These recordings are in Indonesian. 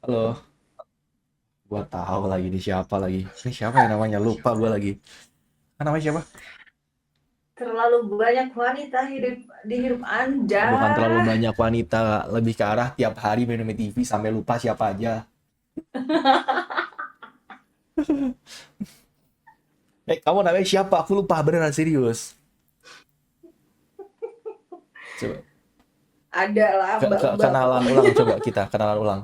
Halo, gua tahu lagi di siapa lagi. Ini siapa yang namanya? Lupa gua lagi. Kan namanya siapa? Terlalu banyak wanita di hidup Anda. Bukan terlalu banyak wanita, lebih ke arah tiap hari minum TV sampai lupa siapa aja. Kamu namanya siapa? Aku lupa beneran serius. Coba Ada lah mbak-mbak kenalan ulang pokoknya. coba kita kenalan ulang.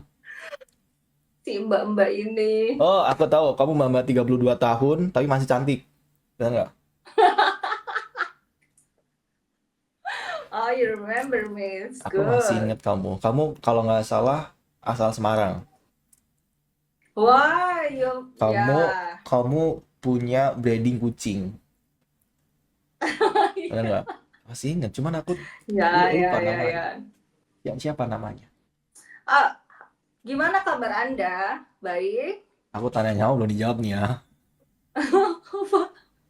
Si mbak-mbak ini. Oh, aku tahu kamu Mama 32 tahun tapi masih cantik. Benar nggak? Oh, you remember me. It's Aku masih good. inget kamu. Kamu kalau nggak salah asal Semarang. Why you Kamu ya. kamu punya breeding kucing. Benar Ya, nggak? Masih inget, cuman aku ya, lupa ya, ya, namanya. ya. Siapa namanya? Ah, gimana kabar Anda? Baik. Aku tanya nyawa belum dijawab nih ya.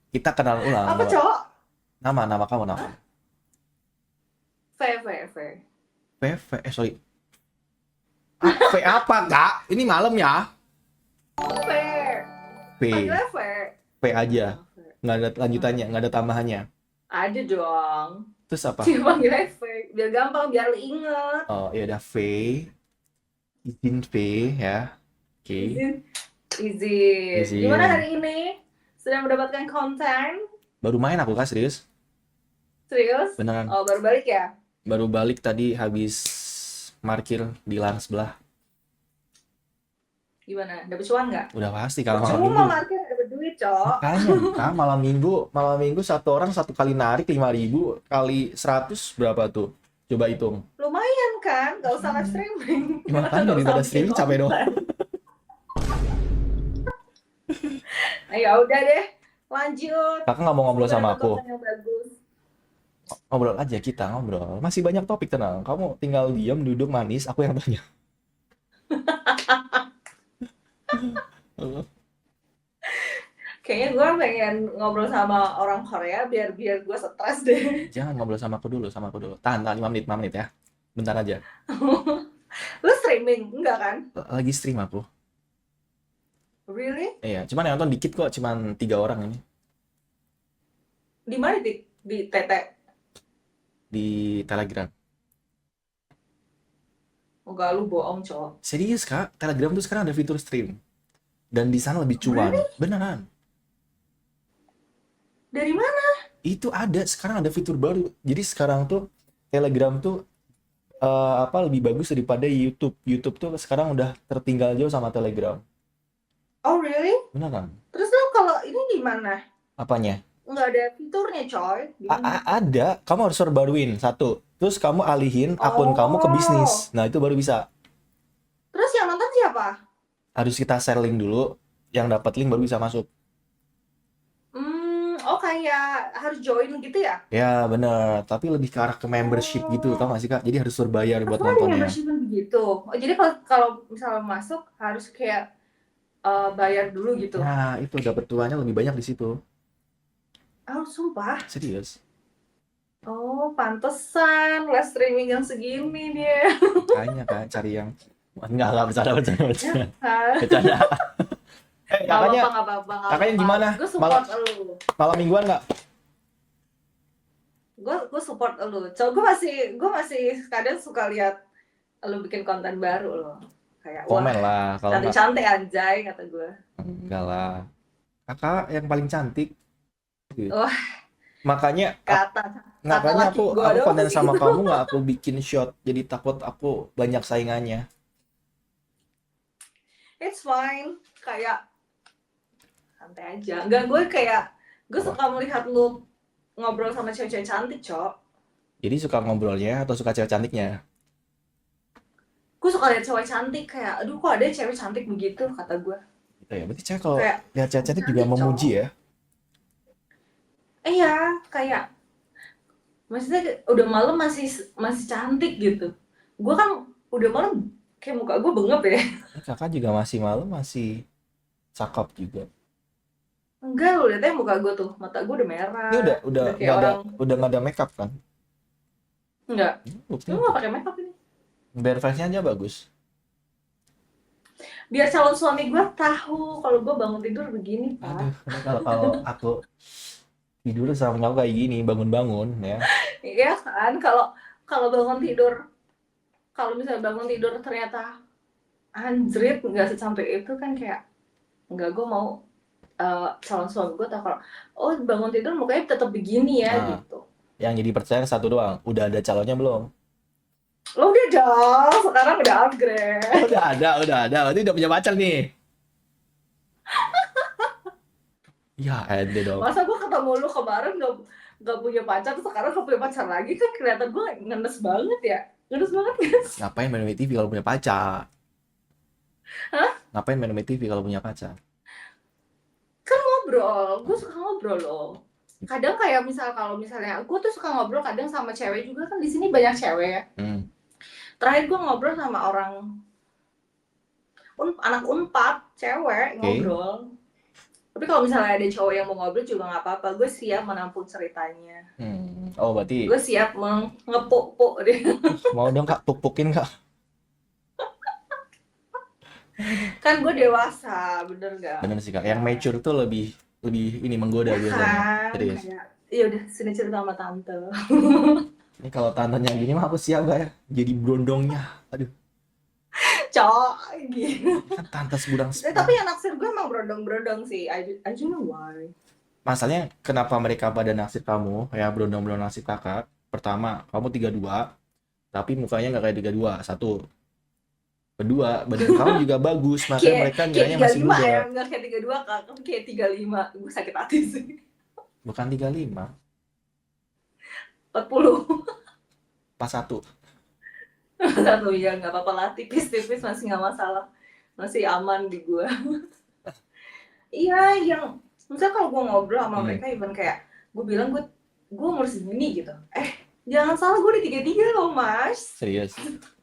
Kita kenal ulang Apa nama. cowok? Nama kamu nama. Hah? V, V, V. Sorry. V apa, Kak? Ini malam ya. V. V. Panggilnya V. V aja. Oh, V. Nggak ada Oh. lanjutannya, nggak ada tambahannya. Ada dong. Terus apa? Dia panggilnya V. Biar gampang, biar inget. Oh, ya udah V. Izin V ya. Oke. Izin. Izin. Gimana Izin. hari ini? Sudah mendapatkan konten? Baru main aku, Kak, serius. Serius? Beneran. Oh, baru balik ya? Baru balik tadi habis parkir di LAN sebelah. Gimana? Dapat cuan nggak? Udah pasti kalau malam Percuma minggu. market dapat duit, Cok. Makanya, Kak, malam minggu satu orang satu kali narik 5.000 kali 100 berapa tuh? Coba hitung. Lumayan kan? Gak usah live Makanya, streaming. ya makanya Gak usah daripada bikin streaming capek dong. konten. Nah, ya udah deh. Lanjut. Kakak nggak mau ngobrol Semoga sama dapat aku. konten yang bagus. Ngobrol aja kita ngobrol. Masih banyak topik tenang. Kamu tinggal diam duduk manis. Aku yang tanya. Kayaknya gue pengen ngobrol sama orang Korea biar biar gue stres deh. Jangan ngobrol sama aku dulu, sama aku dulu. Tahan, tahan 5 menit ya. Bentar aja. Lu streaming? Enggak kan? Lagi stream aku. Really? Iya, cuman yang nonton dikit kok, cuman 3 orang ini Di mana di TT? di Telegram. Enggak, lu bohong, cowok. Serius Kak, Telegram tuh sekarang ada fitur stream dan di sana lebih cuan. Really? Beneran. Dari mana? Itu ada sekarang ada fitur baru. Jadi sekarang tuh Telegram tuh apa lebih bagus daripada YouTube. YouTube tuh sekarang udah tertinggal jauh sama Telegram. Oh, really? Beneran. Terus lu kalau ini di mana? Apanya? Enggak ada fiturnya, coy. Gimana? Ada, kamu harus perbaruin satu. Terus kamu alihin akun kamu ke bisnis. Oh. Nah, itu baru bisa. Terus yang nonton siapa? Harus kita share link dulu, yang dapat link baru bisa masuk. Oh kayak harus join gitu ya? Ya, bener. Tapi lebih ke arah ke membership gitu, tau Oh. gak sih, Kak? Jadi harus berbayar buat Apa ada nontonnya. membership begitu? Oh, jadi kalau misalnya masuk harus kayak bayar dulu gitu. Nah, itu dapat tuanya lebih banyak di situ. Oh, sumpah. Serius. Oh, pantesan live streaming yang segini dia. Makanya, Kak, cari yang... Enggak, bercanda, bercanda, Ya bercanda. kan? Bercanda. Gak apa-apa, Kakaknya, gak apa-apa, gak kakaknya apa-apa. gimana? Gue Malam, support lu. malam mingguan nggak? Gue support lu. Coba gue masih kadang suka lihat lu bikin konten baru loh. Kayak wah, Komen lah, kalau nggak. cantik-cantik anjay kata gue. Enggak lah. Kakak yang paling cantik. Wah, Makanya kata kata makanya laki gue aku doang konten sih sama gitu. kamu nggak aku bikin shot jadi takut aku banyak saingannya. It's fine. Kayak santai aja. Enggak, gue Apa? suka melihat lu ngobrol sama cewek-cewek cantik, Cok. Jadi suka ngobrolnya atau suka cewek cantiknya? Gue suka lihat cewek cantik kayak, aduh kok ada cewek cantik begitu kata gue. Gitu ya. Berarti cewek kalau Kayak lihat cewek cantik juga cantik, Cok. memuji ya? Iya, kayak maksudnya udah malam masih masih cantik gitu. Gue kan udah malam kayak muka gue bengep ya. Kakak juga masih malu masih cakep juga. Enggak, lu liatnya muka gue tuh, mata gue udah merah, Ini udah udah kayak nggak ada orang udah nggak ada makeup kan? enggak. Lu Buktinya nggak tuh. pakai makeup ini? Bare face-nya aja bagus. Biar calon suami gue tahu kalau gue bangun tidur begini, Aduh, Pak. ini kalau aku tidur sama aku kayak gini, bangun-bangun ya. Iya kan, kalau kalau bangun tidur, kalau misalnya bangun tidur ternyata anjrit nggak sampai itu kan kayak nggak, gue mau calon suami gue tahu kalau oh bangun tidur mukanya tetap begini ya Nah, gitu. yang jadi percaya satu doang. Udah ada calonnya belum? Lo udah dong, sekarang udah upgrade. Oh, udah ada, udah ada. Berarti udah punya pacar nih. Ya, ada dong. Masa gue ketemu lu kemarin nggak punya pacar, terus sekarang gak punya pacar lagi, kan kelihatan gue ngenes banget ya. Ngenes banget guys. Ngapain main TV kalau punya pacar? Hah? Ngapain main TV kalau punya pacar? Kan ngobrol, gue suka ngobrol loh. Kadang kayak kalau misalnya gue tuh suka ngobrol kadang sama cewek juga, kan di sini banyak cewek ya. Terakhir gue ngobrol sama orang anak Unpad, cewek, ngobrol. Tapi kalau misalnya ada cowok yang mau ngobrol juga nggak apa-apa, gue siap menampung ceritanya. Oh, berarti Gue siap ngepuk-puk deh. mau dong Kak, puk-pukin Kak. Kan gue dewasa, bener gak? Bener sih Kak, yang mature tuh lebih ini menggoda Ya biasanya. kan, Serius. kayak, iya udah sini cerita sama tante. Ini kalau tantenya gini mah aku siap gak ya? Jadi brondongnya. Aduh, Cok, gitu. kan tante segudang Tapi yang naksir gue emang brondong-brondong sih. I don't know why. Masalahnya kenapa mereka pada naksir kamu, ya brondong-brondong naksir kakak. Pertama, kamu 32, tapi mukanya nggak kayak 32. Satu. Kedua, badan kamu juga bagus, makanya mereka ngiranya masih 35 muda. ya, nggak kayak 32, Kak. Kamu kayak 35. Gue sakit hati sih. Bukan 35, 40. 41. Satu ya, nggak apa-apa lah. Tipis-tipis masih nggak masalah. Masih aman di gue. Iya, yang misalnya kalau gue ngobrol sama mereka, even kayak gue bilang gue umur segini gitu. Jangan salah, gue di 33 loh, Mas. Serius.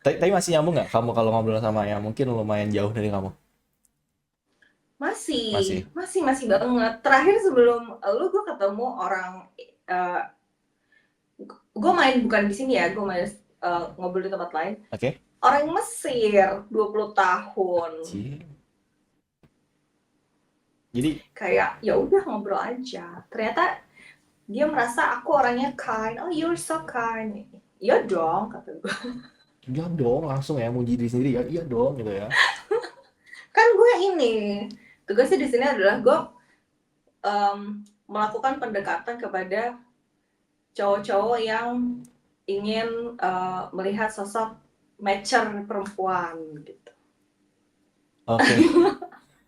Tapi masih nyambung nggak kamu kalau ngobrol sama yang mungkin lumayan jauh dari kamu? Masih banget. Terakhir sebelum lu, gue ketemu orang, gue main bukan di sini ya, gue main ngobrol di tempat lain. Oke. Orang Mesir, 20 tahun. Jadi kayak ya udah ngobrol aja. Ternyata dia merasa aku orangnya kind. Oh, you're so kind. Iya dong, kata gue. iya dong, langsung ya muji diri sendiri ya. Iya dong gitu ya. Kan gue ini tugasnya di sini adalah gue melakukan pendekatan kepada cowok-cowok yang ingin melihat sosok mature perempuan gitu. Oke.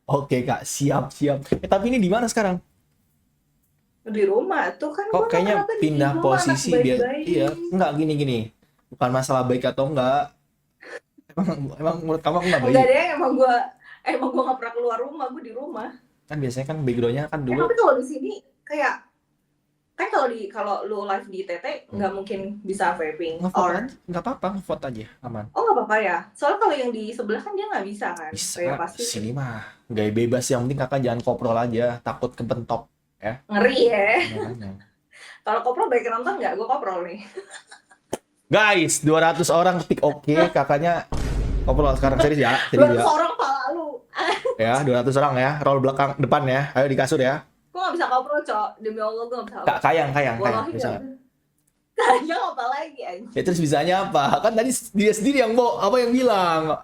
Oke Kak, siap. Tapi ini di mana sekarang? Di rumah tuh kan. Kok kayaknya pindah posisi biar iya, enggak gini. Bukan masalah baik atau enggak. Emang menurut kamu aku enggak baik? Enggak deh, emang gue nggak pernah keluar rumah, gue di rumah. Kan biasanya kan backgroundnya kan dulu. Tapi kalau di sini kayak kan kalau lu live di TT nggak mungkin bisa vaping. Nggak apa-apa, vote aja aman. Oh, nggak apa-apa ya. Soalnya kalau yang di sebelah kan dia nggak bisa kan. Bisa. Kayak pasti sini mah gaya bebas, yang penting kakak jangan koprol aja, takut kebentok ya. Ngeri ya. Kalau koprol baik nonton nggak? Gue koprol nih. Guys, 200 orang ketik oke, kakaknya koprol sekarang. Serius ya. 200 orang pala lu. Ya, 200 orang ya. Roll belakang depan ya. Ayo di kasur ya. Gue nggak bisa koprol, Cok. Demi Allah gue nggak bisa. Kayang. Bisa. Kayang apa lagi anjing? Ya terus bisanya apa? Kan tadi dia sendiri yang bilang.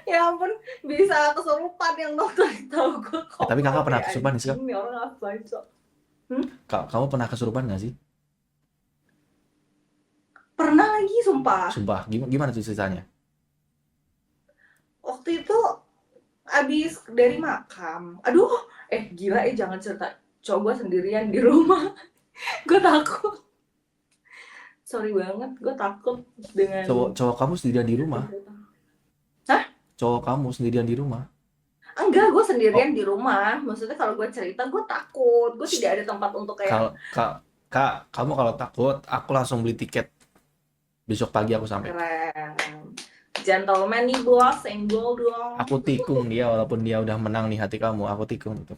Ya ampun, bisa kesurupan yang nonton, tahu gue. Tapi kakak pernah kesurupan sih? Ini orang apa, Cok? Kamu pernah kesurupan nggak sih? Pernah lagi, sumpah. Gimana tuh ceritanya? Waktu itu abis dari makam. Aduh, gila jangan cerita. Coba sendirian di rumah. Gue takut. Sorry banget, gue takut dengan cowok kamu sendirian di rumah? Hah? Cowok kamu sendirian di rumah? Enggak, gue sendirian di rumah. Maksudnya kalau gue cerita, gue takut. Gue tidak ada tempat untuk kayak Kak, kamu kalau takut, aku langsung beli tiket. Besok pagi aku sampai. Keren. Gentleman nih bos, senggol dong. Aku tikung dia, walaupun dia udah menang nih hati kamu, aku tikung itu.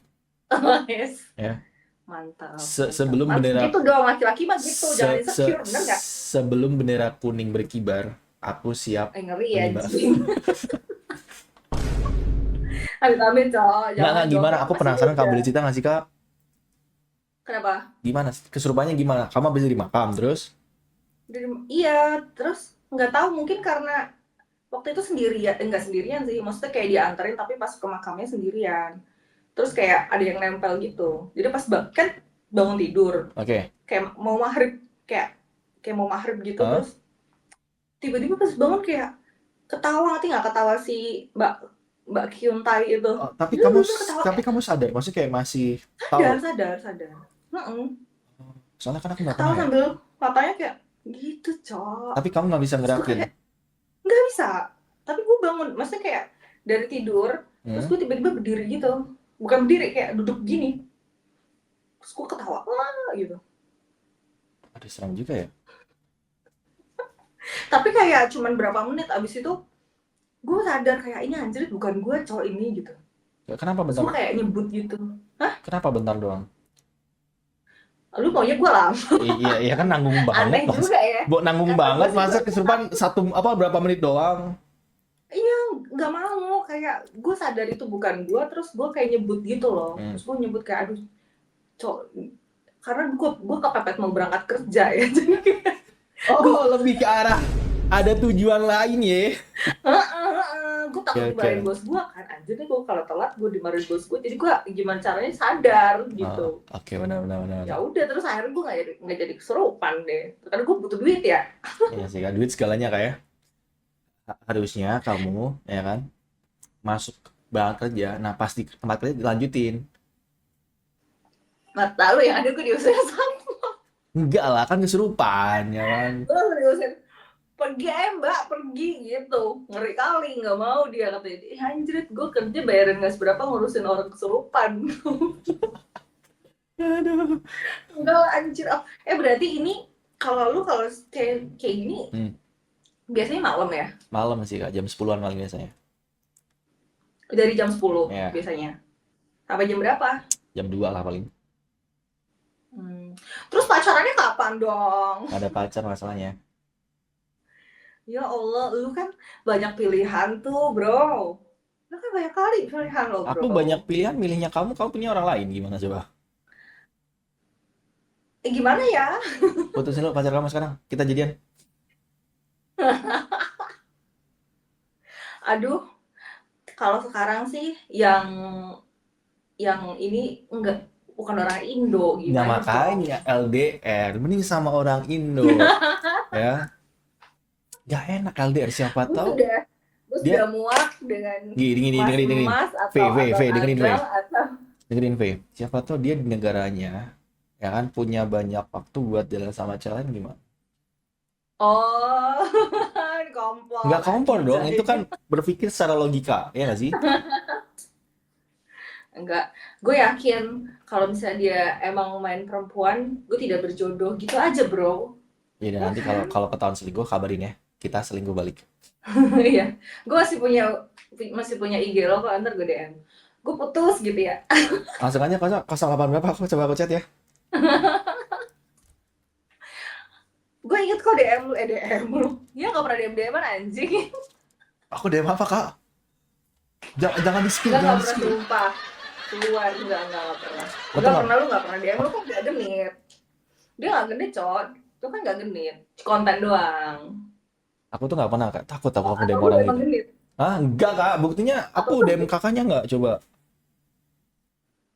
Yes. Ya. Mantap. Sebelum bendera gitu dong, laki-laki mah gitu, jangan insecure, bener nggak? Sebelum bendera kuning berkibar, Aku siap Ngeri ya menimba. anjing. Amit-amit cowok, Nggak, jangan dong, gimana? kan Aku masih penasaran, Kak. muda. Boleh cerita nggak sih, Kak? Kenapa? Gimana? Kesurupannya gimana? Kamu habis dari makam, terus? Iya, terus nggak tahu mungkin karena waktu itu sendirian, enggak sendirian sih, maksudnya kayak dianterin tapi pas ke makamnya sendirian. Terus kayak ada yang nempel gitu. Jadi pas kan bangun tidur, Oke. kayak mau maghrib, kayak kayak mau maghrib gitu, Hah? terus tiba-tiba pas bangun kayak ketawa, ngerti nggak, ketawa si Mbak Mbak Kyuntai itu. Oh, Dia bener ketawa tapi kayak kamu sadar, maksudnya kayak masih sadar, tahu. sadar, sadar. Heeh. Soalnya kan aku nggak Ketawa pernah ya. sambil matanya kayak gitu, cok. Tapi kamu nggak bisa Terus gue gerakin. kayak nggak bisa. Tapi gue bangun, maksudnya kayak dari tidur, terus Hmm? gue tiba-tiba berdiri gitu. Bukan berdiri, kayak duduk gini. Terus gue ketawa, wah gitu. Aduh, serem juga ya. Tapi kayak cuman berapa menit abis itu gue sadar kayak ini anjir bukan gue cowok ini gitu. Kenapa Terus bentar? gue kayak nyebut gitu. Kenapa bentar doang? Lu maunya gue lama? Iya, iya kan nanggung banget, Aneh Mas. juga ya. Bu, nanggung Kata gue banget sih gue masa kesurupan satu apa berapa menit doang. iya nggak mau, kayak gue sadar itu bukan gue, terus gue kayak nyebut gitu loh. Hmm. Terus gue nyebut kayak aduh cowok, karena gue kepepet mau berangkat kerja ya. Jadi Oh, lebih ke arah ada tujuan lain ya. gue takut Oke, dimarahin oke. bos gue kan, anjir nih gue kalau telat gue dimarahin bos gue, jadi gue gimana caranya sadar Oh, gitu. oke, benar benar benar. Ya udah, terus akhirnya gue nggak jadi kesurupan deh, karena gue butuh duit ya. Iya sih, kan duit segalanya kayak harusnya kamu ya kan masuk berangkat kerja. Nah, pas di tempat kerja dilanjutin. Mata lu yang ada gue diusir sama Enggak lah, kan kesurupan ya kan. gue, langsung diusir, pergi mbak, pergi gitu. Ngeri kali, nggak mau dia, katanya anjrit gue kerja bayaran nggak seberapa ngurusin orang kesurupan. Aduh. Enggak lah, anjir. Oh, berarti ini kalau lu kalau kayak gini biasanya malam ya, Malam sih, Kak, jam 10-an paling biasanya. dari jam 10 Ya, biasanya sampai jam berapa? jam 2 lah paling. Terus pacarannya kapan dong? Nggak ada pacar masalahnya. Ya Allah, lu kan banyak pilihan tuh bro. Lu kan banyak kali pilihan lo bro. Aku banyak pilihan, milihnya kamu punya orang lain, gimana coba? Gimana ya? Putusin lo pacar kamu sekarang, kita jadian. Aduh, kalau sekarang sih yang ini enggak, bukan orang Indo, Nah gimana dong? makanya LDR, mending sama orang Indo. Ya, gak enak LDR, siapa tahu Gue dia sudah muak dengan gini dengerin mas V atau dengerin V abang-abang atau dengerin V, siapa tahu dia di negaranya ya kan punya banyak waktu buat jalan sama cewek lain, gimana? oh kompor. Nggak kompor dong, Anjay. itu kan berpikir secara logika, ya nggak sih? Enggak, gue yakin kalau misalnya dia emang main perempuan, gue tidak berjodoh gitu aja bro. Ya nanti kalau ketahuan selingkuh kabarin ya, kita selingkuh balik. Iya, gue masih punya IG lo kok, ntar gue DM. Gue putus gitu ya. Langsung aja 08 berapa, aku coba aku chat ya. Gue inget kok DM lu. Ya nggak pernah DM-an anjing. Aku DM apa, Kak? Jangan di spill, Nggak jangan di pernah, spill. sumpah. Keluar, nggak pernah. Betul Nggak nggak? pernah, lu nggak pernah DM, lu kan nggak genit. Dia nggak genit, cot. Lu kan nggak genit, konten doang. Aku tuh nggak pernah, Kak. Takut aku Atau DM lu orang emang gitu. genit? Ah, enggak, Kak. Buktinya aku Atau DM kakaknya nggak, coba.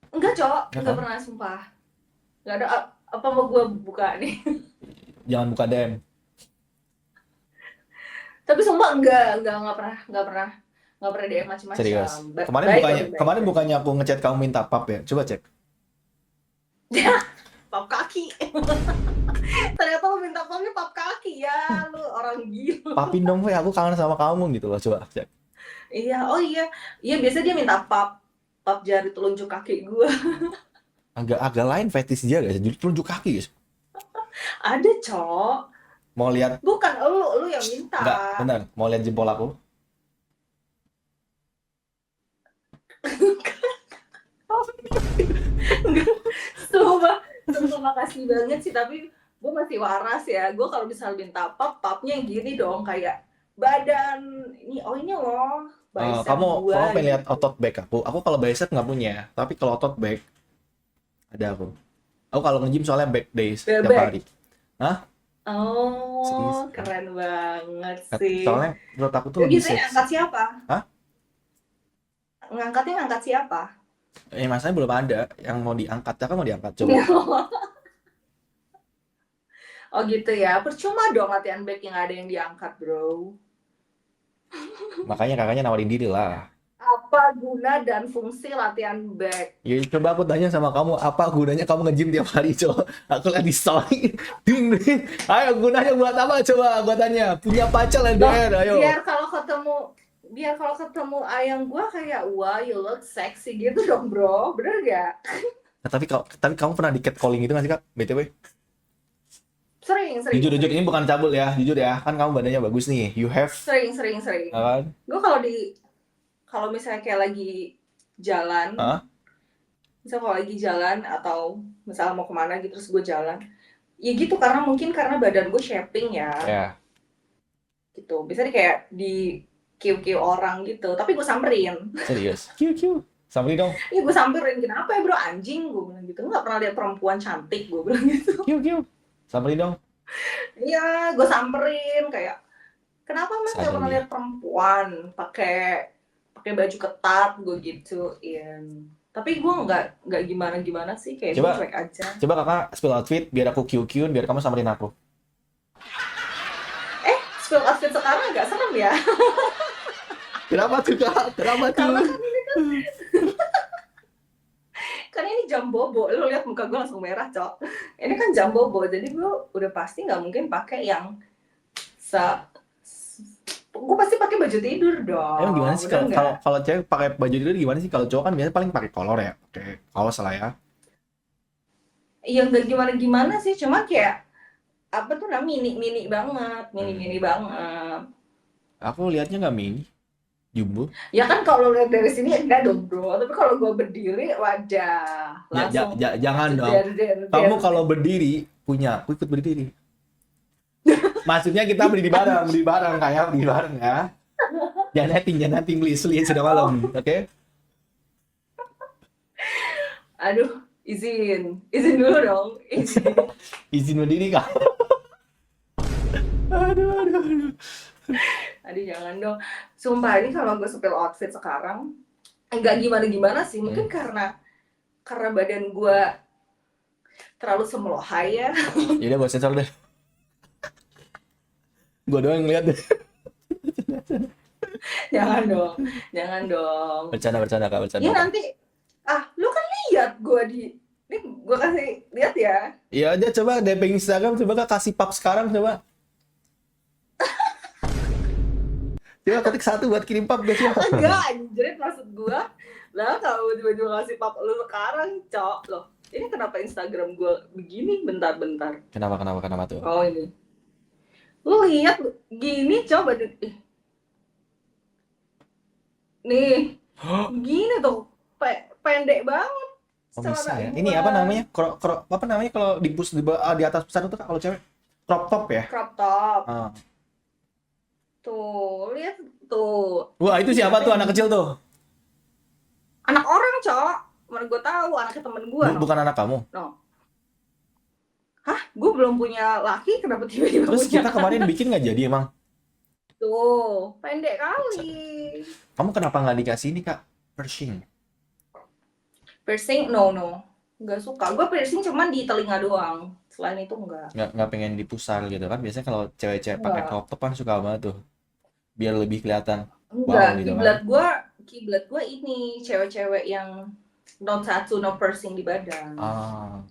enggak, cok. Ya Nggak kan? pernah, sumpah. Nggak ada, apa mau gue buka nih? Jangan buka DM. Tapi sumpah nggak pernah DM macam-macam. Serius. Baik. Kemarin bukannya aku ngechat kamu minta pap ya? Coba cek. Pap kaki. Ternyata lu minta papnya pap kaki ya, lu orang gila. Papin dong, Fe, aku kangen sama kamu gitu loh, coba cek. Iya, oh iya. Iya, biasa dia minta pap jari telunjuk kaki gue. Agak lain fetish dia guys, jadi telunjuk kaki guys. Ada, cok. Mau lihat? Bukan lu yang minta. Enggak, benar. Mau lihat jempol aku? Sumpah makasih banget sih, tapi gue masih waras ya. Gue kalau misal minta papnya yang gini dong, kayak badan ini, oh ini loh bicep Kamu gua pengen lihat gitu. otot back aku. Aku kalau bicep nggak punya, tapi kalau otot back ada aku. Aku kalau nge-gym soalnya back days tiap Bebek. hari. Hah? Oh, Serius? keren banget sih. Soalnya menurut aku tuh Itu lebih biasanya seksi. angkat siapa? Hah? Ngangkatnya ngangkat siapa? Masanya belum ada yang mau diangkat. Ya kan mau diangkat coba. Oh gitu ya, percuma dong latihan back yang ada yang diangkat bro. Makanya kakaknya nawarin diri lah. Apa guna dan fungsi latihan back? Ya coba aku tanya sama kamu, apa gunanya kamu nge-gym tiap hari coba? Aku lagi story. Ding ding. Ayo gunanya buat apa coba? Gua tanya. Punya pacar Loh, LDR, ayo. biar kalau ketemu ayang gua kayak wah you look sexy gitu dong bro, bener gak? Nah, tapi kamu pernah di catcalling itu nggak sih kak? BTW. Sering, Jujur sering, jujur ini sering, bukan cabul ya, jujur ya. Kan kamu badannya bagus nih. You have, sering, sering, sering. ya kan? Gue kalau misalnya kayak lagi jalan, Hah? misal kalau lagi jalan atau misalnya mau kemana gitu terus gue jalan, ya gitu karena badan gue shaping ya, Ya, gitu. Biasanya kayak di kiu-kiu orang gitu, tapi gue samperin. serius. Q Q. Sampai dong. Iya gue samperin, kenapa ya bro anjing, gue bilang gitu. Lu nggak pernah lihat perempuan cantik, gue bilang gitu. Q Q. Sampai dong. Iya, gue samperin kayak kenapa mas nggak pernah Suddenly. lihat perempuan pakai pakai baju ketat, gue gituin. Tapi gue nggak gimana gimana sih, kayak gue Coba cuek aja. coba kakak spill outfit biar aku Q Q biar kamu samperin aku. Spill outfit sekarang agak serem ya, Kenapa tuh kak? Kenapa karena tuh? kan ini jam bobo, lu lihat muka gue langsung merah cok. Ini kan jam bobo, jadi gue udah pasti nggak mungkin pakai yang se gue pasti pakai baju tidur Emang gimana dong, sih bener kalau nggak? kalau kalau cewek pakai baju tidur gimana sih? Kalau cowok kan biasanya paling pakai kolor ya, pakai kaos lah ya. Iya nggak gimana gimana sih, cuma kayak apa tuh namanya mini mini banget, mini Hmm. mini banget. Aku lihatnya nggak mini, jumbo. Ya kan kalau lihat dari sini enggak dong bro, tapi kalau gue berdiri wadah langsung Jangan dong. jeder der Kamu der. kalau berdiri punya, aku ikut berdiri. Maksudnya kita berdiri bareng kayak berdiri bareng ya. Jangan netting please, lihat sudah malam, oke? Aduh, izin dulu dong, izin. Izin berdiri kak. Aduh. Aduh jangan dong. Sumpah ini kalau gue sepil outfit sekarang enggak gimana-gimana sih. Mungkin karena badan gue terlalu semlohai ya. Ya udah buat sensor deh. Gue doang ngeliat deh. Jangan dong. Jangan dong. Bercanda kak, bercanda Ya kak. nanti lu kan lihat gue di ini gue kasih lihat ya. Iya aja coba DP Instagram coba kak kasih pap sekarang coba. Coba ketik satu buat kirim pap guys ya. Enggak anjir maksud gue. Lah kalau tiba-tiba ngasih pap lu sekarang, cok loh. Ini kenapa Instagram gue begini bentar-bentar. Kenapa tuh? Oh ini. Lu lihat gini coba nih. Gini tuh. Pendek banget. Oh bisa Celana ya. Ini gua. apa namanya? Apa namanya kalau di push di atas pesawat itu Kak, kalau cewek crop top ya? Crop top. Ah. Tuh, lihat tuh. Wah, itu siapa tuh anak kecil tuh? Anak orang, cok. Mana gue tahu anaknya temen gue. Bukan anak kamu. No. Hah? Gue belum punya laki, kenapa tiba-tiba Terus punya kita kemarin bikin nggak jadi emang? tuh, pendek kali. Kamu kenapa nggak dikasih ini Kak? Piercing. Piercing? No. Nggak suka. Gue piercing cuman di telinga doang. Selain itu enggak. Nggak pengen dipusar gitu kan? Biasanya kalau cewek-cewek pakai Enggak. crop top kan suka banget tuh. Biar lebih kelihatan Enggak. wow gitu kan. Kiblat gue ini cewek-cewek yang no tattoo, no piercing di badan. Ah.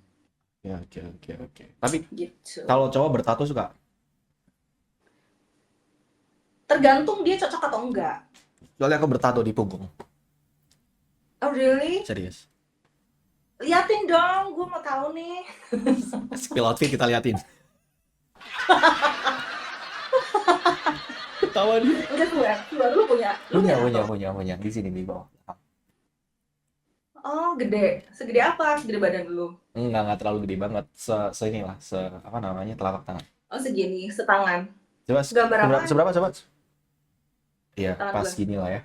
Ya, oke. Tapi Gitu. kalau cowok bertato suka? Tergantung dia cocok atau enggak. Soalnya aku bertato di punggung. Oh really? Serius. Liatin dong, gue mau tahu nih. Spill outfit kita liatin. Ketawa dia. Udah keluar lu punya. Lu Punya di sini di bawah. Oh, gede. Segede apa? Segede badan lu. Enggak terlalu gede banget. Inilah, apa namanya, telapak tangan. Oh, segini, setangan. Coba Gambar apa? seberapa coba? Iya, Tangan pas gue. gini lah ya.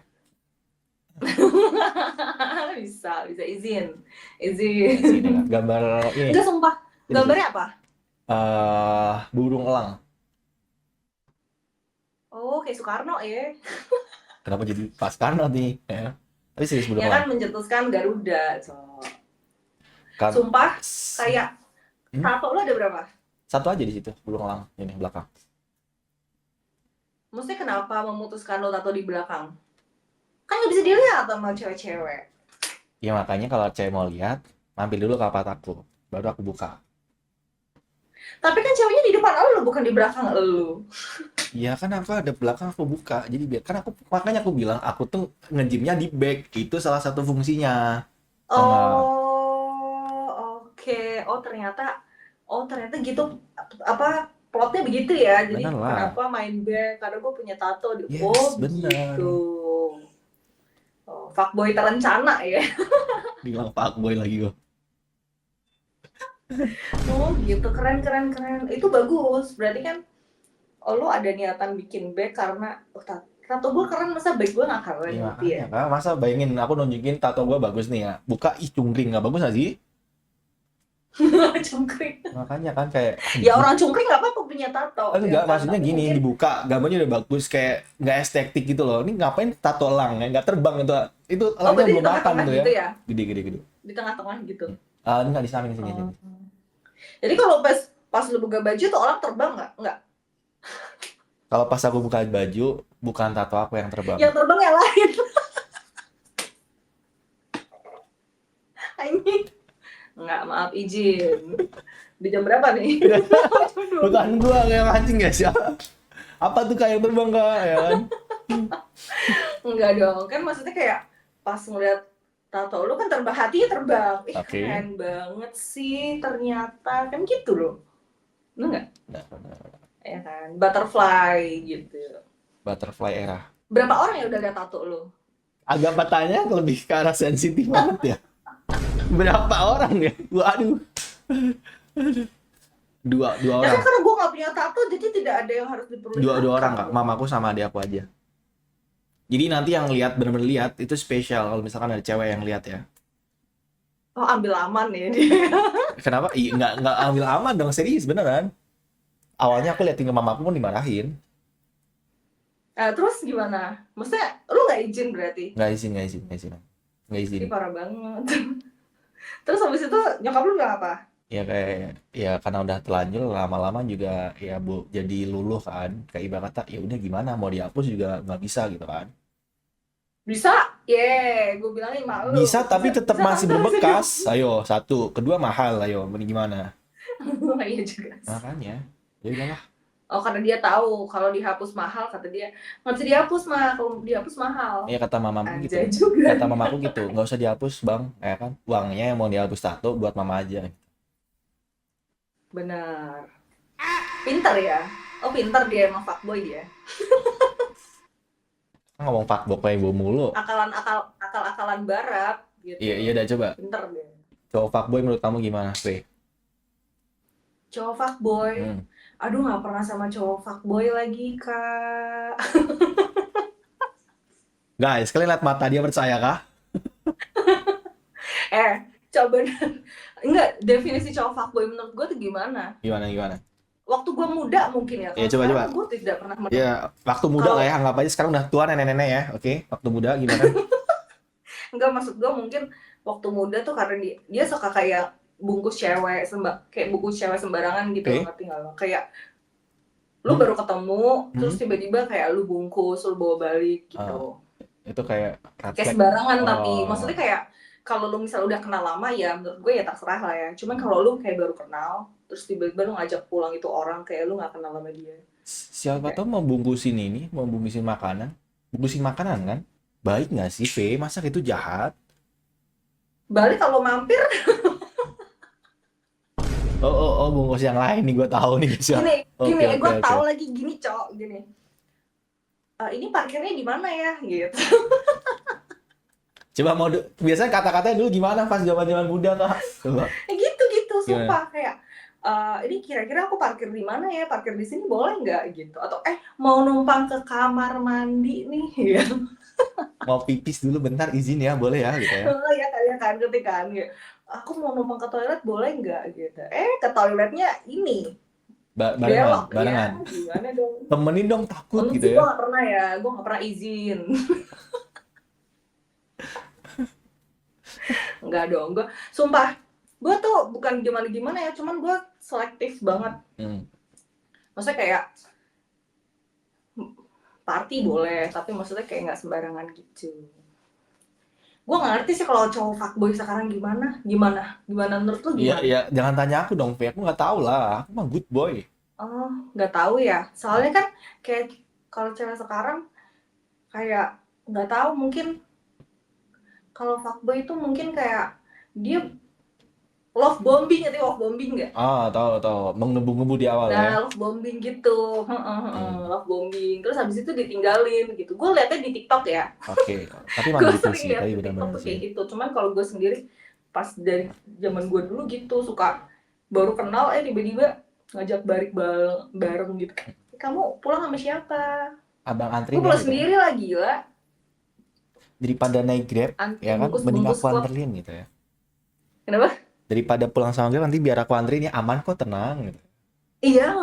Bisa izin. Sini lah. Gambar ini. Enggak, sumpah. Sini. Gambarnya apa? Burung elang. Oh, kayak Soekarno ya. Kenapa jadi pas Karno nih? Ya. Tapi serius burung Ya kan elang. mencetuskan Garuda. So. Kan, Sumpah, kayak Hmm? tato lo ada berapa? Satu aja di situ, burung elang ini belakang. Maksudnya kenapa memutuskan lo tato di belakang? Kan nggak bisa dilihat sama cewek-cewek. Ya makanya kalau cewek mau lihat, mampir dulu ke aparat aku, baru aku buka. Tapi kan ceweknya di depan lo, bukan di belakang lo. Iya kan aku ada belakang aku buka, jadi biar kan aku makanya aku bilang aku tuh ngejimnya di back, itu salah satu fungsinya. Sama Oh, oke. Oh ternyata gitu. Apa plotnya begitu ya? bener Jadi lah. kenapa main band? Karena gue punya tato. Yes, Oh bener. begitu. Oh, fuckboy terencana ya. Bilang fuckboy lagi gue. Oh gitu, keren. Itu bagus. Berarti kan lo ada niatan bikin bag karena tato gue keren, masa bag gue nggak keren Iya gitu ya? makanya kak, masa bayangin aku nunjukin tato gue bagus nih ya, buka ih cungkring nggak bagus gak sih? Cungkring. Makanya kan kayak Ya orang cungkring nggak apa-apa punya tato. enggak, Ya kan? maksudnya Tapi gini, mungkin dibuka gambarnya udah bagus, kayak nggak estetik gitu loh. Ini ngapain tato elang ya, nggak terbang itu elangnya berarti di belum makan tengah-tengah tuh ya, gitu ya? gede. Di tengah-tengah gitu. Enggak di samping sini. Oh. Jadi kalau pas lu buka baju tuh orang terbang nggak? Nggak. Kalau pas aku buka baju, bukan tato aku yang terbang. Yang terbang yang lain. Anjing. Nggak, maaf izin. Di jam berapa nih? Bukan gua yang mancing guys ya. Apa tuh kayak terbang kak ya kan? Enggak dong. Kan maksudnya kayak pas ngeliat tato lu kan terbang, hatinya terbang. Ih, Oke. keren banget sih ternyata. Kan gitu loh. Bener nggak? Ya kan? Butterfly gitu. Butterfly era. Berapa orang yang udah liat tato lu? Agak bertanya lebih ke arah sensitif banget ya. Berapa orang ya? Waduh. Dua Ya orang. kan karena gue nggak punya tato, jadi tidak ada yang harus diperlihatkan. Dua orang kak, mamaku sama adik aku aja. Jadi nanti yang lihat benar-benar lihat itu spesial kalau misalkan ada cewek yang lihat ya. Oh, ambil aman nih dia. Kenapa? Nggak ambil aman dong, serius beneran. Awalnya aku liatin ke mamaku pun dimarahin. Terus gimana? Maksudnya lu nggak izin berarti? Nggak izin. Ih, parah banget. Terus habis itu nyokap lu bilang apa? Ya kayak ya karena udah telanjur lama-lama juga ya bu jadi luluh kan. Kayak ibarat kata ya udah gimana mau dihapus juga nggak bisa gitu kan. Bisa? Gue bilangin malu. Bisa tapi tetap masih tante, berbekas. Ayo satu, kedua mahal. Ayo gimana? Iya juga. Makanya ya udahlah. Oh, karena dia tahu kalau dihapus mahal, kata dia nggak bisa dihapus mah, kalau dihapus mahal. Ya kata mamaku gitu. Aja juga. Kata mamaku gitu, nggak usah dihapus bang, ya kan? Uangnya yang mau dihapus tato buat mama aja. Benar. Pinter ya. Oh, pinter dia, emang fuckboy dia. Ngomong pak kayak bau mulu. Akal-akalan barat gitu. Iya udah coba. Pinter dia. Cowok fuckboy menurut kamu gimana, P? Cowok fuckboy. Aduh, nggak pernah sama cowok fuckboy lagi, Kak. Guys, kalian lihat mata dia percaya kah? Coba enggak, definisi cowok fuckboy menurut gue tuh gimana? Gimana? Waktu gue muda mungkin ya. Iya, coba. Gue tidak pernah Ya, waktu muda lah ya, anggap aja sekarang udah tua nenek-nenek ya. Oke, waktu muda gimana? Enggak, maksud gue mungkin waktu muda tuh karena dia suka kayak bungkus cewek kayak bungkus cewek sembarangan gitu, ngerti nggak lo? Kayak lu baru ketemu, terus tiba-tiba kayak lu bungkus, lu bawa balik gitu. Itu kayak sembarangan, tapi maksudnya kayak kalau lu misalnya udah kenal lama ya menurut gue ya terserah lah ya. Cuman kalau lu kayak baru kenal, terus tiba-tiba lu ngajak pulang itu orang kayak lu nggak kenal sama dia. Siapa tahu mau bungkusin makanan. Bungkusin makanan kan? Baik nggak sih, V? Masa itu jahat? Balik kalau mampir. Oh, bungkus yang lain nih, gue tahu nih siapa. Gini, gue tahu lagi gini, Cok, gini. Ini parkirnya di mana ya, gitu. Coba biasanya kata-katanya dulu gimana pas zaman-zaman muda kak? Coba. Gitu, sumpah kayak ini kira-kira aku parkir di mana ya? Parkir di sini boleh nggak gitu? Atau mau numpang ke kamar mandi nih ya. Mau pipis dulu bentar izin ya, boleh ya gitu ya. Oh ya kan ngerti kan ya. Aku mau numpang ke toilet boleh nggak gitu. Ke toiletnya ini Barengan, belok ya. barengan. Gimana dong? Temenin dong, takut Untung gitu sih ya. gue nggak pernah ya. Gue nggak pernah izin. Enggak dong. Gue sumpah. Gue tuh bukan gimana ya. Cuman gue selektif banget. Maksudnya kayak party boleh, tapi maksudnya kayak nggak sembarangan gitu. Gue nggak ngerti sih kalau cowok fuckboy sekarang gimana menurut lu Iya, gimana? iya, jangan tanya aku dong, Fe. Aku nggak tahu lah. Aku mah good boy. Oh, nggak tahu ya. Soalnya kan kayak kalau cewek sekarang kayak nggak tahu, mungkin kalau fuckboy itu mungkin kayak dia love bombing, ngerti love bombing nggak? Tahu. Mengebu-ngebu di awal ya. Nah, love bombing gitu. Love bombing. Terus habis itu ditinggalin gitu. Gue liatnya di TikTok ya. Oke, tapi emang Gue gitu sering sih, liat tapi di TikTok benar-benar tuh sih. kayak gitu. Cuman kalau gue sendiri pas dari zaman gue dulu gitu suka baru kenal tiba-tiba ngajak balik bareng gitu. Kamu pulang sama siapa? Abang Gue anterin ya pulang gitu ya. sendiri lah, gila. Daripada naik Grab, Antri ya kan? Mending bungkus-bungkus aku kok. anterin gitu ya. Kenapa? Daripada pulang sama Grab, nanti biar aku anterin ya, aman kok, tenang gitu. Iya,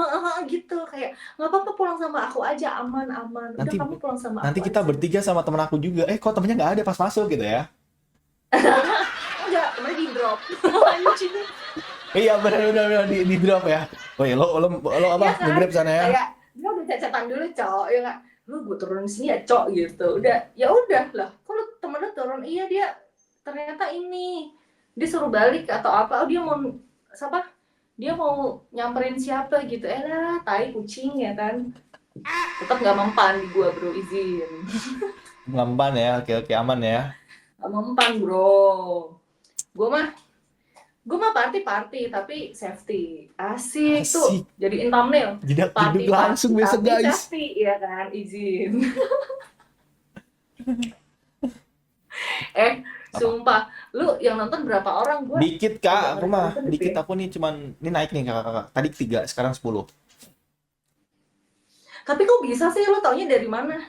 gitu kayak nggak apa-apa pulang sama aku aja, aman. Udah Nanti kamu pulang sama nanti aku kita aja. bertiga sama temen aku juga. Kok temennya nggak ada pas masuk gitu ya. Enggak, temennya di drop. Anjing. Iya benar di drop ya. Woi, lo Iya apa? kan? Nge-Grab sana ya. Kayak dia udah cecetan dulu, cowok ya nggak? Lu gue turunin sini ya, cok gitu. Udah lah. Kok lu temen lu turun? Iya, dia ternyata ini dia suruh balik atau apa? Oh, dia mau siapa? Dia mau nyamperin siapa gitu. Lah, tai kucing ya kan. Tetap nggak mempan di gua, bro, izin. Ngempan ya. Oke, aman ya. Nggak mempan, bro. Gua mah party tapi safety. Asik tuh. Asik. Jadiin thumbnail. Jedak jeduk Party langsung besok tapi guys. safety ya kan, izin. Apa? Sumpah, lu yang nonton berapa orang? Gua Dikit agak kak, aku mah ngeri-ngeri dikit ya. aku nih cuman ini naik nih kakak. Tadi 3, sekarang 10. Tapi kok bisa sih, lu taunya dari mana?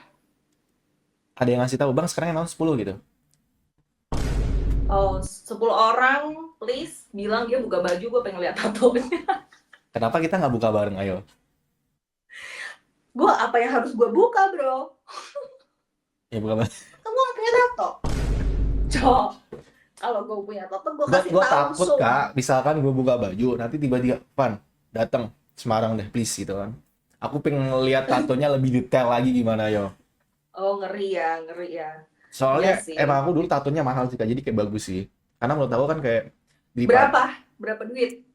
Ada yang ngasih tahu bang sekarang yang nonton 10 gitu. Oh, 10 orang, please bilang dia buka baju, gue pengen lihat tatonya. Kenapa kita nggak buka bareng? Ayo. Gue apa yang harus gue buka, bro? Ya buka bareng. Kan gue gak punya tato. Cok, kalau gue punya tato, gue kasih Gue tahu takut kak, misalkan gue buka baju, nanti tiba-tiba Van datang Semarang deh please gitu kan. Aku pengen lihat tatonya lebih detail lagi gimana yo. Oh, ngeri ya. Iya Soalnya sih. emang aku dulu tatonya mahal sih kak, jadi kayak bagus sih. Karena menurut aku kan kayak Berapa duit?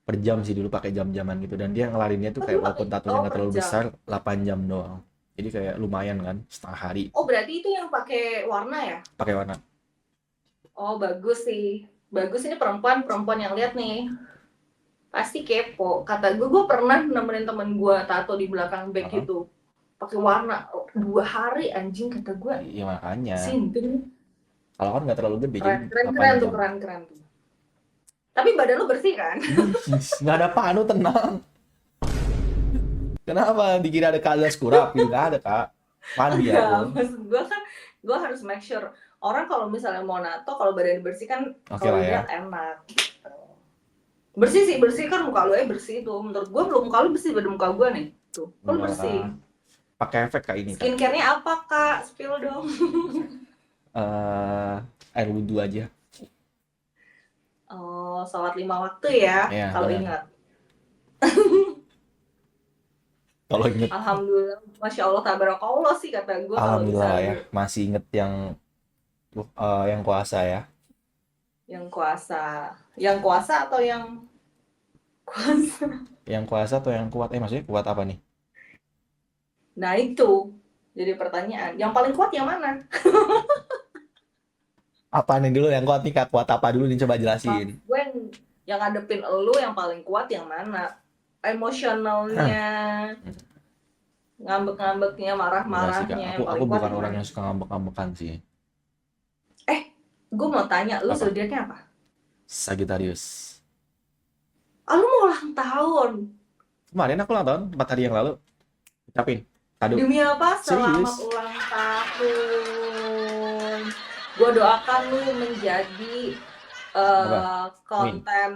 per jam sih dulu pakai jam-jaman gitu, dan dia ngelarinnya tuh Oh, kayak dulu walaupun pakai, tatonya nggak per terlalu jam. besar 8 jam doang. Jadi kayak lumayan kan setengah hari Oh, berarti itu yang pakai warna ya? pakai warna. Oh, bagus sih. Bagus, ini perempuan yang lihat nih. Pasti kepo. Kata gue pernah nemenin temen gue tato di belakang back Heeh. itu. Pakai warna 2 hari, anjing, kata gue. Iya makanya. Sinting. Kalau kan nggak terlalu gede jadi 8 Keren jam. tuh, keren tuh. Tapi badan lu bersih kan? Nggak ada panu, tenang. Kenapa dikira ada kadas kurap gitu? Nggak ada kak. Mandi Enggak, aku. maksud gue kan gue harus make sure orang kalau misalnya mau nato, kalau badan bersih kan Oke kalau lah ya. lihat enak gitu. Bersih kan, muka lu bersih tuh. Menurut gue belum, muka lu bersih, badan muka gue nih tuh. Lu Enggak bersih. lah. Pakai efek kak ini kak. Skincare-nya apa, Kak? Spill dong. Air wudhu aja. Oh, sholat 5 waktu ya, Iya, kalau benar. ingat. Kalau inget, Alhamdulillah, Masya Allah, tabarakallah sih kata gue kalau alhamdulillah lah ya. misalnya Masih inget yang kuasa ya. yang kuasa atau yang kuasa. Yang kuasa atau yang kuat? Maksudnya kuat apa nih? Nah itu jadi pertanyaan, yang paling kuat yang mana? Apa nih dulu yang kuat nih kak? Kuat apa dulu nih, coba jelasin. Gue yang ngadepin elu yang paling kuat yang mana? Emosionalnya, ngambek-ngambeknya, Enggak sih kak. marah-marahnya, yang Aku paling kuat bukan yang orang mana? yang suka ngambek-ngambekan sih. Gue mau tanya, lu Apa? zodiaknya apa? Sagittarius. lu mau ulang tahun. Kemarin aku ulang tahun 4 hari yang lalu. Ucapin kado. Demi apa? Selamat Serius. ulang tahun. Gue doakan lu menjadi Apa? Min. konten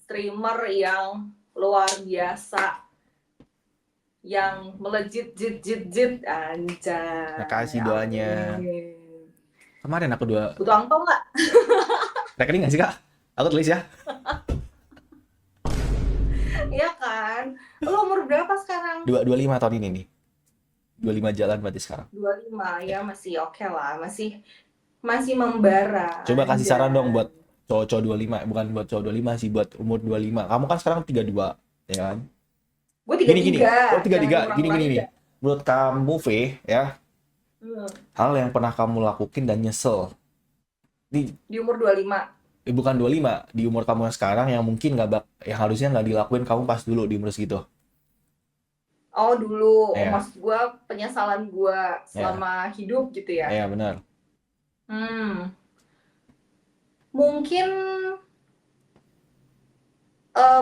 streamer yang luar biasa, yang melejit jit jit jit Makasih anjay. doanya. Amin. Kemarin aku Butuh angpau nggak? rekening nggak sih kak? Aku tulis ya. Iya kan? Lu umur berapa sekarang? 25 tahun ini nih. 25 jalan berarti sekarang. 25 ya, masih oke lah, masih membara. Coba kasih saran dong Anjay. buat cowok-cowok 25, bukan buat cowok 25 sih, buat umur 25. Kamu kan sekarang 32, ya kan? Gue Gini. Oh, 33, jangan 33. Gini ngurang-ngurangin nih. dah. Menurut kamu, V, ya, Hmm. hal yang pernah kamu lakuin dan nyesel. Di umur 25. Bukan 25, di umur kamu yang sekarang yang mungkin yang harusnya nggak dilakuin kamu pas dulu di umur segitu. Oh dulu, Ya, maksud gue penyesalan gue ya, selama hidup gitu ya. ya benar. Mungkin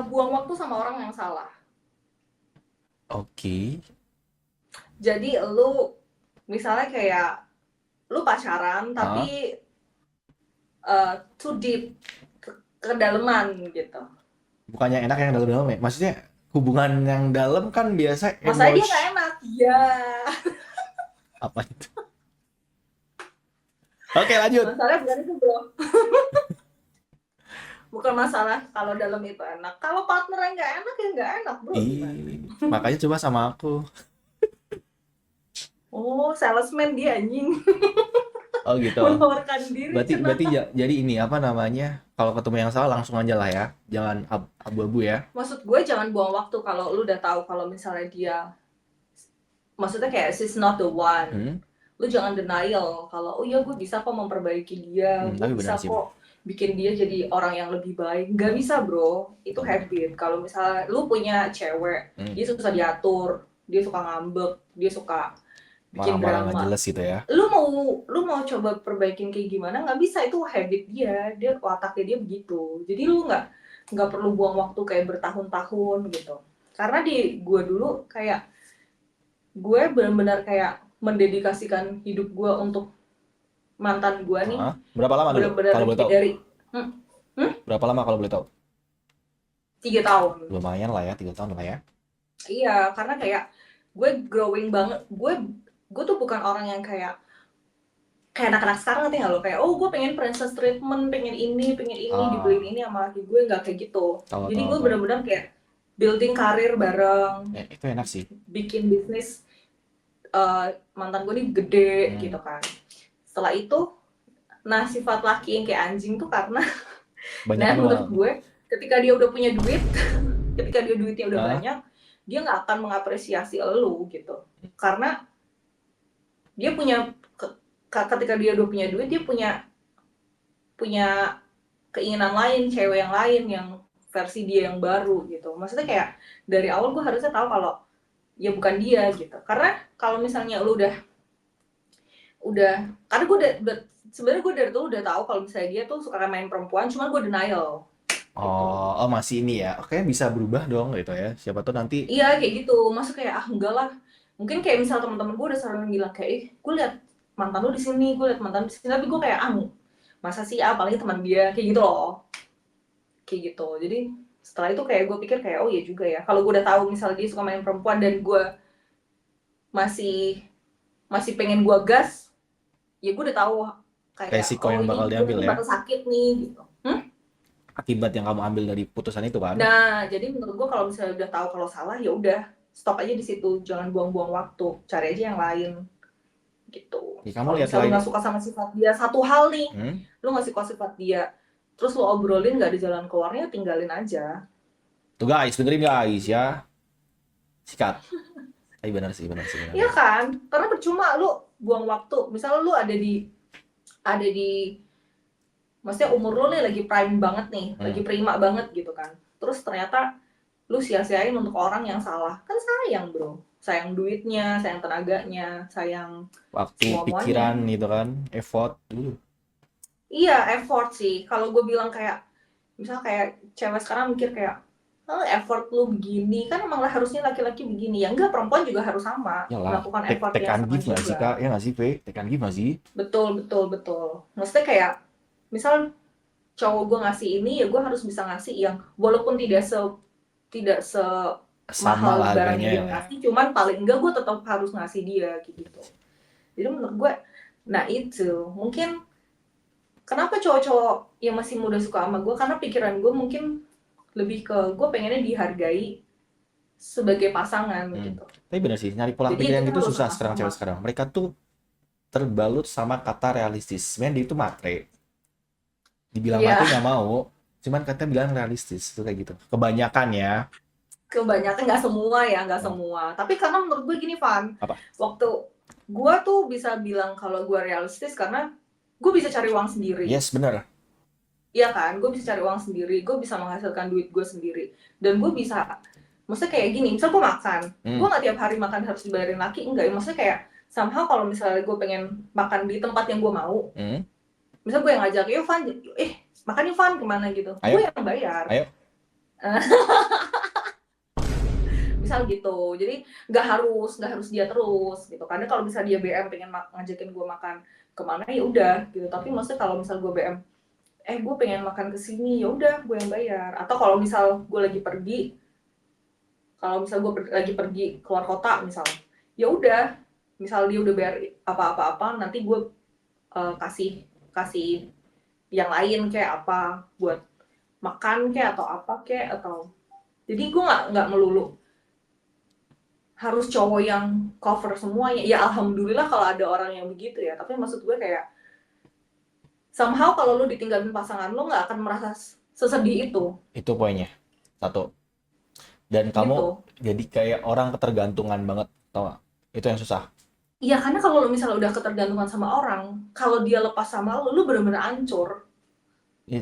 buang waktu sama orang yang salah. Oke. Jadi lu misalnya kayak lu pacaran Hah? tapi too deep, kedalaman gitu. Bukannya enak yang dalam-dalam ya? Maksudnya hubungan yang dalam kan biasa Masalahnya dia nggak enak. Ya. apa itu? Oke, lanjut. Masalahnya bukan itu bro. Bukan masalah kalau dalam itu enak. Kalau partnernya nggak enak ya nggak enak bro. Makanya coba sama aku. Oh, salesman dia anjing. Oh gitu. Menawarkan diri. Berarti jadi ini apa namanya? Kalau ketemu yang salah langsung aja lah ya. Jangan abu-abu ya. Maksud gue jangan buang waktu kalau lu udah tahu kalau misalnya dia, maksudnya kayak she's not the one. Lu jangan denial kalau oh iya gue bisa kok memperbaiki dia, gue bisa kok bikin dia jadi orang yang lebih baik. Gak bisa bro, itu habit. Kalau misalnya lu punya cewek, dia suka diatur, dia suka ngambek, dia suka bikin marah-marah drama. nggak jelas gitu ya. Lu mau coba perbaikin kayak gimana? Nggak bisa, itu habit dia otaknya dia begitu. Jadi lu nggak perlu buang waktu kayak bertahun-tahun gitu. Karena di gue dulu kayak gue benar-benar kayak mendedikasikan hidup gue untuk mantan gue nih. Berapa lama dulu? Kalau boleh tahu. Berapa lama kalau boleh tahu? 3 tahun. Lumayan lah ya, 3 tahun lah ya. Iya, karena kayak gue growing banget. Gue tuh bukan orang yang kayak anak-anak sekarang, ngerti nggak lo? Kayak oh gue pengen princess treatment, pengen ini dibeliin ini sama laki gue, nggak kayak gitu. Jadi gue benar-benar kayak building karir bareng. Itu enak sih. Bikin bisnis, mantan gue nih gede gitu kan. Setelah itu, nah sifat laki yang kayak anjing tuh karena nah menurut gue ketika dia udah punya duit, ketika dia duitnya udah banyak, dia nggak akan mengapresiasi elu gitu. Karena dia punya ketika dia udah punya duit, dia punya keinginan lain, cewek yang lain yang versi dia yang baru gitu. Maksudnya kayak dari awal gue harusnya tahu kalau ya bukan dia gitu. Karena kalau misalnya lu udah karena gue udah sebenarnya gue dari dulu udah tahu kalau misalnya dia tuh suka main perempuan, cuma gue denial. Oh masih ini ya. Oke, bisa berubah dong gitu ya. Siapa tuh nanti. Iya kayak gitu. Maksud kayak enggak lah. Mungkin kayak misal teman-teman gue udah sering bilang kayak gue liat mantan lu di sini, gue liat mantan di sini, tapi gue kayak masa sih apalagi teman dia kayak gitu loh. Kayak gitu. Jadi setelah itu kayak gue pikir kayak oh iya juga ya. Kalau gue udah tahu misalnya dia suka main perempuan dan gue masih pengen gue gas, ya gue udah tahu kayak resiko yang bakal diambil ya. Bakal sakit nih gitu. Akibat yang kamu ambil dari putusan itu kan. Nah, jadi menurut gue kalau misalnya udah tahu kalau salah ya udah stop aja di situ, jangan buang-buang waktu, cari aja yang lain gitu. Ya, kamu lihat lain. Lu nggak suka sama sifat dia satu hal nih, lu nggak suka sifat dia, terus lu obrolin nggak ada jalan keluarnya, tinggalin aja. Tuh guys, dengerin guys ya. Sikat. Tapi benar sih. Iya kan, karena percuma lu buang waktu. Misalnya lu ada di maksudnya umur lu nih lagi prime banget nih, lagi prima banget gitu kan. Terus ternyata lu sia-siain untuk orang yang salah. Kan sayang bro. Sayang duitnya, sayang tenaganya, sayang waktu, pikiran gitu kan, effort. Iya, effort sih. Kalau gue bilang kayak, misal kayak cewek sekarang mikir kayak, effort lu begini kan emang harusnya laki-laki begini ya, enggak, perempuan juga harus sama Yalah, melakukan take, effort take yang and sama give nggak sih juga. kak? Ya nggak sih, Ve? Take and give nggak sih? Betul, betul, betul. Maksudnya kayak misal cowok gue ngasih ini ya gue harus bisa ngasih yang walaupun tidak Sama semahal lah barang harganya yang dia ya. ngasih, cuman paling enggak gue tetap harus ngasih dia gitu. Jadi menurut gue, nah itu mungkin kenapa cowok-cowok yang masih muda suka sama gue, karena pikiran gue mungkin lebih ke gue pengennya dihargai sebagai pasangan Hmm. gitu. Tapi bener sih, nyari pola Jadi ya pikir yang kita gitu harus susah sekarang sama-sama. cewek sekarang. Mereka tuh terbalut sama kata realistis. Sebenarnya dia itu matre. Dibilang Iya, matre nggak mau, cuman katanya bilang realistis. Itu kayak gitu. Kebanyakan ya. kebanyakan nggak semua ya, nggak Oh, semua. Tapi karena menurut gue gini, Van, apa? waktu gue tuh bisa bilang kalau gue realistis karena gue bisa cari uang sendiri. Yes, bener. Iya kan, gue bisa cari uang sendiri, gue bisa menghasilkan duit gue sendiri, dan gue bisa, maksudnya kayak gini, misal gue makan, gue Hmm. nggak tiap hari makan harus dibayarin laki, enggak, maksudnya kayak somehow kalau misalnya gue pengen makan di tempat yang gue mau, Hmm. misal gue yang ngajak, yuk Van, makan yuk Van, kemana gitu, gue Ayo, yang bayar, ayo. misal gitu, jadi nggak harus dia terus gitu, karena kalau misalnya dia BM pengen ngajakin gue makan kemana ya udah gitu, tapi maksudnya kalau misal gue BM gue pengen makan kesini ya udah gue yang bayar, atau kalau misal gue lagi pergi, kalau misal gue lagi pergi keluar kota misal, ya udah, misal dia udah bayar apa-apa nanti gue kasih kasih yang lain kayak apa buat makan kayak atau apa kayak, atau jadi gue nggak melulu harus cowok yang cover semuanya ya, alhamdulillah kalau ada orang yang begitu ya, tapi maksud gue kayak somehow kalau lu ditinggalin pasangan lu nggak akan merasa sesedih itu Itu poinnya. Satu. Dan kamu gitu. jadi kayak orang ketergantungan banget. Tau gak? Itu yang susah. Iya, karena kalau lu misalnya udah ketergantungan sama orang, kalau dia lepas sama lu, lu bener-bener hancur.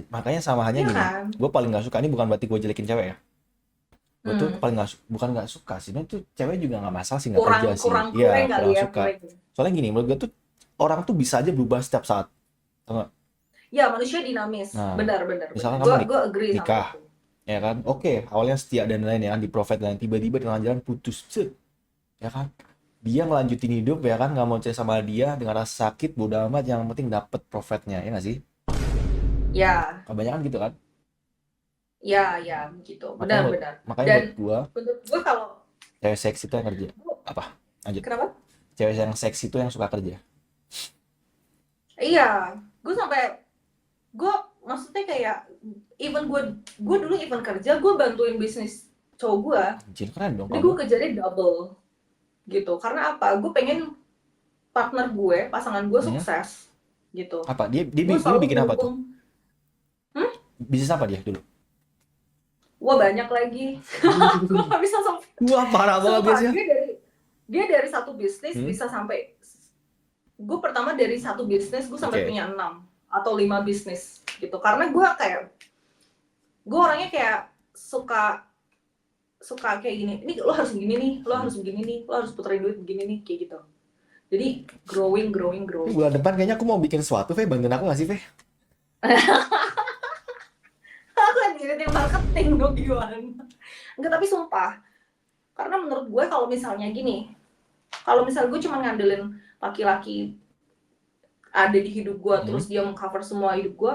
Makanya sama halnya Iya gini. kan? Gue paling gak suka, ini bukan berarti gue jelekin cewek ya. Gue tuh Hmm. paling gak suka, bukan gak suka sih. Ini tuh cewek juga gak masalah sih, gak Kurang kerja sih. kurang Iya, kurang kali kurang ya, suka. kurang. Soalnya gini, menurut gue tuh orang tuh bisa aja berubah setiap saat. Tau gak? Ya, manusia dinamis. Nah, Benar, benar, benar. misalkan kamu Gue agree sama nikah, itu. ya kan? Oke, awalnya setia dan lain ya, di profit dan tiba-tiba di tengah jalan putus, cet, ya kan? Dia ngelanjutin hidup ya kan, nggak mau cerita sama dia dengan rasa sakit, bodo amat, yang penting dapet profitnya, ya nggak sih? Ya, Kebanyakan gitu kan? ya, ya, begitu. Makanya Benar, menurut, benar. makanya Dan menurut gua, menurut gue kalau cewek seksi itu yang kerja. Apa? Lanjut. kenapa? Cewek yang seksi itu yang suka kerja. Iya, gue sampai gue maksudnya kayak even gue dulu even kerja gue bantuin bisnis cowok gue, Anjir, keren dong jadi kamu. gue kerjanya double gitu. Karena apa? Gue pengen partner gue, pasangan gue Hmm? sukses gitu. Apa? Dia Gue dulu selalu bikin apa tuh? mendukung. Hmm? Bisnis apa dia dulu? Wah, banyak lagi. Gue gak bisa Wah, parah banget sumpah, biasanya. dia dari satu bisnis Hmm? bisa sampai, gue pertama dari satu bisnis gue sampai Oke. punya 6 atau 5 bisnis gitu. Karena gue kayak, gue orangnya kayak suka suka kayak gini, ini lo harus begini nih, lo Hmm. harus begini nih, lo harus puterin duit begini nih, kayak gitu. Jadi growing growing Ini growing. bulan depan kayaknya aku mau bikin sesuatu, Fe. Bantuin aku nggak sih, Fe? Aku yang jadi marketing dong gimana? Enggak, tapi sumpah, karena menurut gue kalau misalnya gini, kalau misalnya gue cuma ngandelin laki-laki ada di hidup gue Hmm? terus dia mengcover semua hidup gue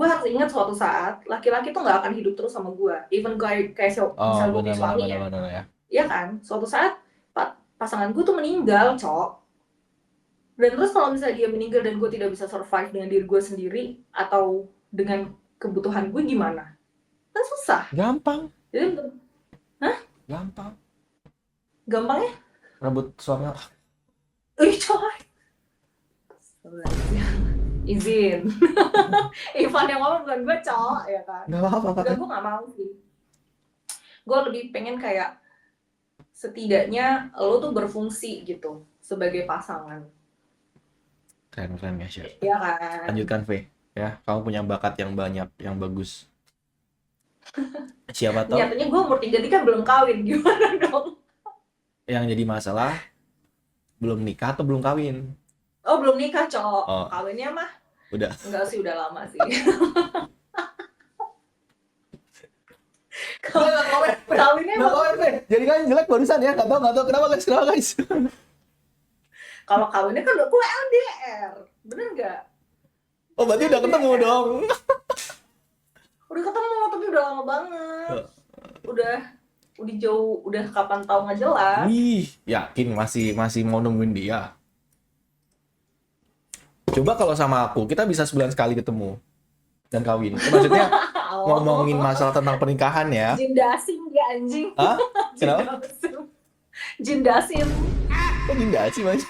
harus ingat suatu saat laki-laki tuh nggak akan hidup terus sama gue, even kayak Oh, misal gue benar punya benar suami benar ya, benar ya. ya kan, suatu saat pasangan gue tuh meninggal, cok. Dan terus kalau misalnya dia meninggal dan gue tidak bisa survive dengan diri gue sendiri atau dengan kebutuhan gue, gimana? Kan susah. Gampang, Jadi gampang. gampangnya, Rebut suami. coy, izin. Ivan yang ngomong bukan gue, cok, ya kan. Nggak apa-apa Udah, kan? gue nggak mau sih. Gue lebih pengen kayak setidaknya lo tuh berfungsi gitu sebagai pasangan, Keren keren guys ya. ya kan. Lanjutkan, Fe. Ya, kamu punya bakat yang banyak, yang bagus. Siapa tahu Nyatanya gue umur 3 kan belum kawin, gimana dong? yang jadi masalah belum nikah atau belum kawin. Oh, belum nikah, cok. Oh, Kawinnya mah udah. enggak sih, udah lama sih. Kawinnya Nggak emang komen, Fe. Jadi kan jelek barusan ya. Nggak tahu kenapa guys. kalau kawinnya kan gue LDR, bener nggak? Oh, berarti udah ketemu LDR. dong. Udah ketemu tapi udah lama banget. Udah jauh, udah kapan tahu nggak jelas. Wih, yakin masih mau nungguin dia. Coba kalau sama aku, kita bisa sebulan sekali ketemu dan kawin. Maksudnya ngomongin masalah tentang pernikahan ya. Jin dasim ya anjing. Hah? Jin Kenapa? dasim. Jin dasim. Kok tidak sih, Mas?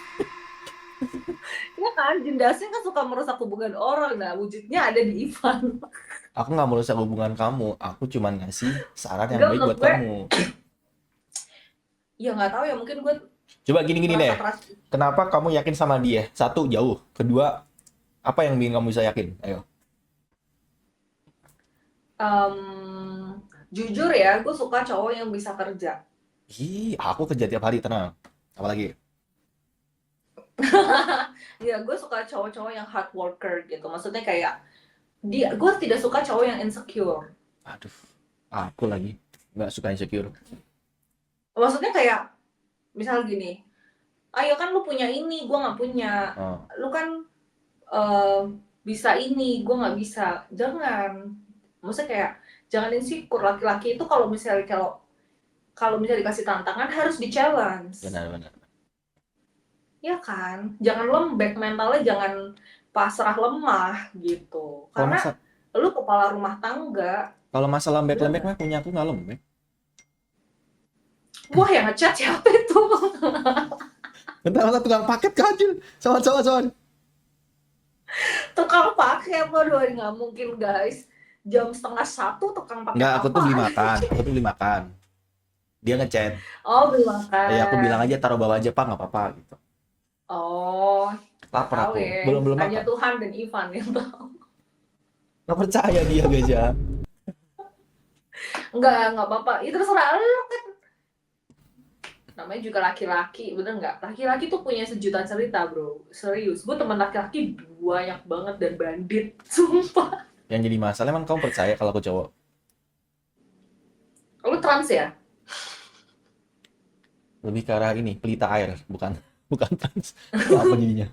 Ya kan, Jin dasim kan suka merusak hubungan orang. Nah, wujudnya ada di Ivan. Aku nggak merusak hubungan kamu. Aku cuma ngasih saran yang Enggak, baik buat menurut gue, kamu. ya nggak tahu ya, mungkin gue Coba gini deh. merasa keras. Kenapa kamu yakin sama dia? Satu, jauh. Kedua, apa yang bikin kamu bisa yakin? Ayo. Jujur ya, gue suka cowok yang bisa kerja. Aku kerja tiap hari, tenang. Apalagi? Ya, gue suka cowok-cowok yang hard worker gitu. Maksudnya kayak gue tidak suka cowok yang insecure. Aduh, aku lagi nggak suka insecure. Maksudnya kayak misal gini, ayo kan lu punya ini, gue nggak punya. Oh. Lu kan bisa ini, gue nggak bisa. Jangan. Maksudnya kayak jangan insecure. Laki-laki itu kalau misalnya dikasih tantangan harus di challenge. Benar. Ya kan, jangan lembek, mentalnya jangan pasrah lemah gitu. Karena lu kepala rumah tangga. Kalau masalah lembek-lembek mah punya aku nggak lembek. Wah, yang ngechat siapa itu? Bentar, tukang paket kajil. Soal. Tukang paket, waduh, nggak mungkin guys. Jam 12:30 tukang paket. Nggak, aku tuh beli makan. Dia ngechat. Oh, beli makan. Ya aku bilang aja taruh bawah aja Pak, nggak apa-apa gitu. Oh, lapar aku. ya. Belum Hanya makan. Tuhan dan Ivan yang tahu. Nggak percaya dia guys ya. Nggak apa-apa. Itu terserah lu kan. Namanya juga laki-laki, bener nggak? Laki-laki tuh punya sejuta cerita, bro. Serius, gue temen laki-laki banyak banget dan bandit, sumpah. Yang jadi masalah emang kamu percaya kalau aku cowok? Lu trans ya? Lebih ke arah ini, pelita air, bukan trans. Apa jadinya?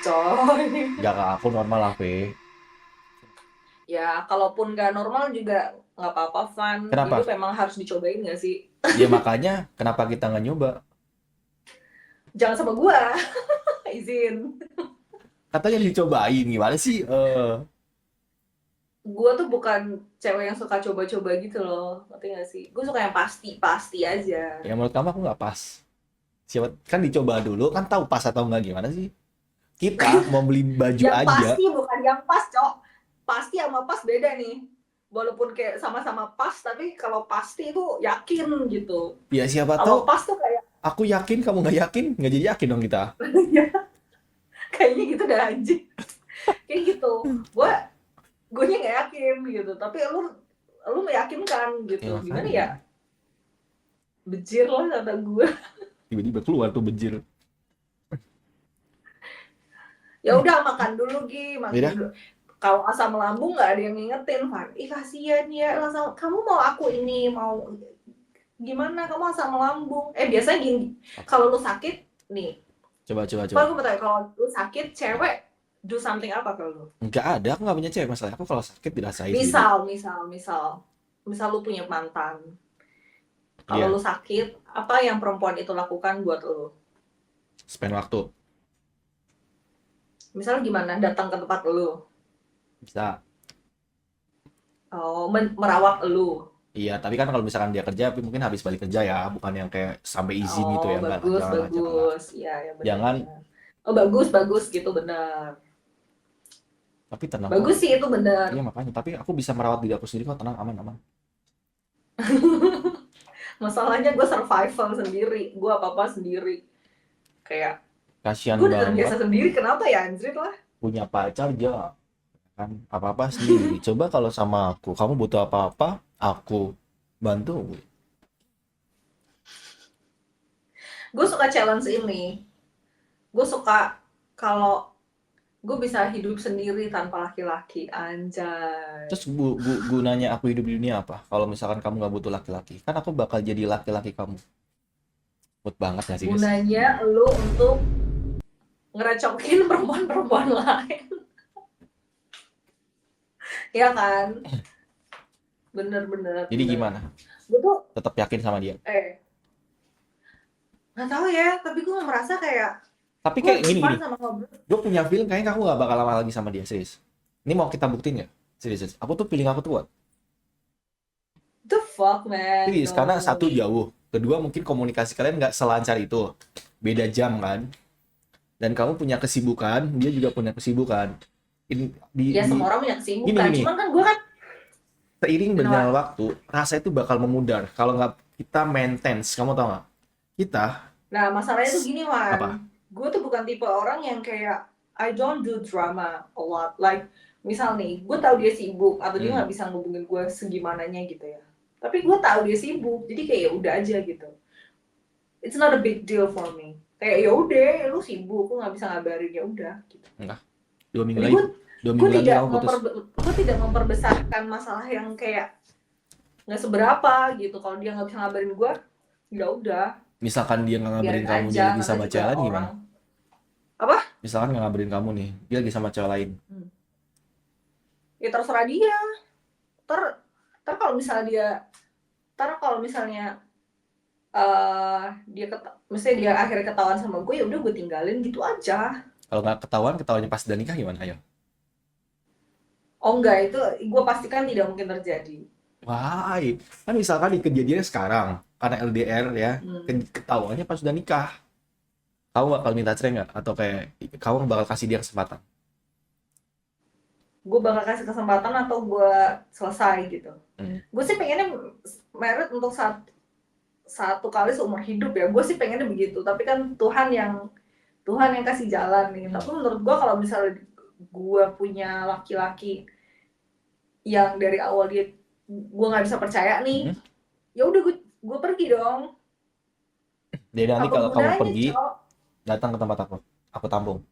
Coy. Nggak, aku normal lah, Fe. Ya, kalaupun nggak normal juga nggak apa-apa, Van. Kenapa? Hidup emang harus dicobain nggak sih? Ya makanya, kenapa kita nggak nyoba? Jangan sama gua. Izin. Katanya dicobain, gimana sih? Gua tuh bukan cewek yang suka coba-coba gitu loh. Ngerti nggak sih? Gua suka yang pasti aja. Ya menurut kamu aku nggak pas. Siapa kan dicoba dulu, kan tahu pas atau nggak gimana sih? Kita mau beli baju Yang aja. pasti bukan yang pas, Cok. Pasti sama pas beda nih. Walaupun kayak sama-sama pas, tapi kalau pasti itu yakin gitu. Ya siapa Kalau tahu pas tuh kayak aku yakin, kamu nggak yakin, nggak jadi yakin dong kita. kayaknya gitu dah anjing. Kayak gitu. Gue nya nggak yakin gitu, tapi lu meyakinkan gitu. Ya, Gimana ya? Bejir lah kata gue. Tiba-tiba keluar tuh bejir. Ya udah makan dulu makan Yaudah. dulu. Kalau asam lambung nggak ada yang ngingetin, Van. Ih kasihan ya, kamu mau aku ini mau gimana? Kamu asam lambung. Biasanya gini, kalau lu sakit nih. Coba. Kalau gue bertanya, kalau lu sakit, cewek do something apa kalau lu? Nggak ada, aku nggak punya cewek masalah. Aku kalau sakit dirasain. Misal lu punya mantan. Kalau lu sakit, apa yang perempuan itu lakukan buat lu? Spend waktu. Misal gimana? Datang ke tempat lu. Bisa. Oh, merawat lu. Iya, tapi kan kalau misalkan dia kerja, mungkin habis balik kerja ya, bukan yang kayak sampai izin gitu ya. Bagus. Iya, benar. Jangan. Oh, bagus gitu, benar. Tapi tenang. Bagus sih itu benar. Iya makanya, tapi aku bisa merawat diri aku sendiri kok, tenang, aman. Masalahnya gue survival sendiri, gue apa-apa sendiri. Kayak kasihan gue udah banget. terbiasa sendiri, kenapa ya anjir lah? Punya pacar aja. Kan apa-apa sendiri. Coba kalau sama aku, kamu butuh apa-apa, aku bantu. Gue suka challenge ini. Gue suka kalau gue bisa hidup sendiri tanpa laki-laki, anjay. Terus gunanya aku hidup di dunia apa? Kalau misalkan kamu nggak butuh laki-laki, kan aku bakal jadi laki-laki kamu. Mood banget gak sih, guys? Gunanya lu untuk ngerecokin perempuan-perempuan lain. Ya kan? Bener-bener. Jadi gimana? Gue tuh, Tetap yakin sama dia? nggak tahu ya, tapi gue merasa kayak Tapi gue kayak gini, depan sama ngobrol. gue punya feeling kayaknya kamu gak bakal lama lagi sama dia, serius. Ini mau kita buktiin nggak? Serius. Aku tuh feeling aku tuh kuat. The fuck, man? Serius, No. karena satu jauh. Kedua mungkin komunikasi kalian nggak selancar itu. Beda jam kan. Dan kamu punya kesibukan, dia juga punya kesibukan. Ya semua orang punya kesibukan, gini. cuman kan gue kan Seiring berjalan waktu, rasa itu bakal memudar. Kalau nggak kita maintenance, kamu tau nggak? Kita, nah masalahnya tuh gini, Wan. apa? Gue tuh bukan tipe orang yang kayak I don't do drama a lot. Like misal nih, gue tahu dia sibuk atau dia nggak bisa ngubungin gue segimananya gitu ya. Tapi gue tahu dia sibuk, jadi kayak ya udah aja gitu. It's not a big deal for me. Kayak ya udah, lu sibuk, lu nggak bisa ngabarin, ya udah. Gitu. Enggak. 2 minggu Jadi lagi. 2 minggu lagi kamu putus. Gue tidak memperbesarkan masalah yang kayak nggak seberapa gitu. Kalau dia nggak bisa ngabarin gue, ya udah. Misalkan dia nggak ngabarin Biarin kamu, aja, dia lagi namanya sama juga cewek lain gimana? orang. Apa? Misalkan nggak ngabarin kamu nih, dia lagi sama cewek lain. Ya terserah dia. Ntar kalau misalnya maksudnya dia akhirnya ketahuan sama gue, ya udah gue tinggalin gitu aja. Kalau nggak ketahuannya pas udah nikah gimana? Ayo. Oh enggak, itu gue pastikan tidak mungkin terjadi. Wah, kan misalkan di kejadiannya sekarang karena LDR ya, ketahuannya pas udah nikah. Kamu bakal minta cerai nggak? Atau kayak kamu bakal kasih dia kesempatan? Gue bakal kasih kesempatan atau gue selesai gitu. Gue sih pengennya married untuk satu kali seumur hidup ya. Gue sih pengennya begitu. Tapi kan Tuhan yang kasih jalan nih. Tapi menurut gue kalau misalnya gue punya laki-laki yang dari awal gue nggak bisa percaya nih, ya udah gue pergi dong. Jadi nanti kalau kamu pergi, datang ke tempat aku tampung.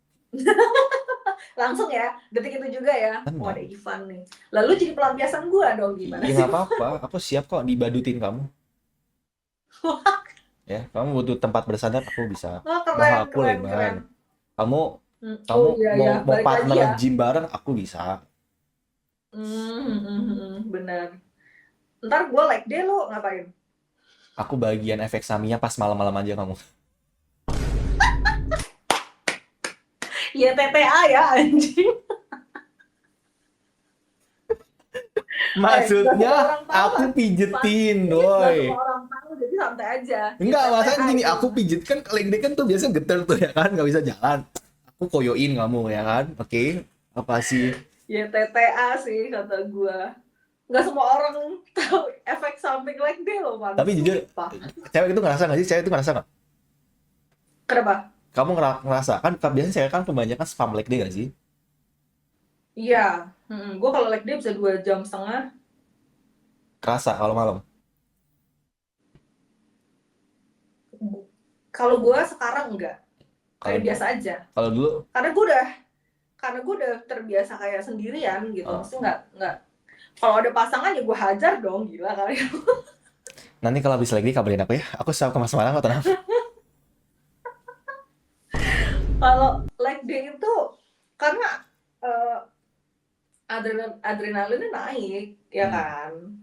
Langsung ya, detik itu juga ya. Wah, ada Ivan nih. Lalu jadi pelampiasan gue dong, gimana sih? Ya nggak apa-apa, aku siap kok dibadutin kamu. Ya, kamu butuh tempat bersandar, aku bisa. Keren. Kamu iya, mau partner gym bareng, aku bisa. Benar. Ntar gue like deh, lo ngapain? Aku bagian efek sampingnya pas malam-malam aja kamu. Ya TTA ya, anjing. Maksudnya aku pijetin, doi. Gak semua orang tahu, jadi santai aja. Enggak, maksudnya gini, aku pijet kan leg day kan tuh biasanya getar tuh ya kan, nggak bisa jalan. Aku koyoin kamu ya kan, oke? Apa sih? Ya TTA sih kata gue. Nggak semua orang tahu efek samping leg day loh, Bang. Tapi jujur, cewek itu ngerasa nggak sih? Cewek itu ngerasa nggak? Kenapa? Kamu ngerasa kan biasanya cewek kan kebanyakan spam leg day nggak sih? Iya, gue kalau leg day bisa 2,5 jam. Kerasa kalau malam? Kalau gue sekarang enggak, kayak biasa aja. Kalau dulu? Karena gue udah terbiasa kayak sendirian gitu, maksudnya nggak. Kalau ada pasangan ya gue hajar dong, gila kali. Nanti kalau habis leg day kabarin aku ya, aku siap ke Mas Malang atau tenang. Kalau leg day itu karena adrenalinnya naik, ya kan?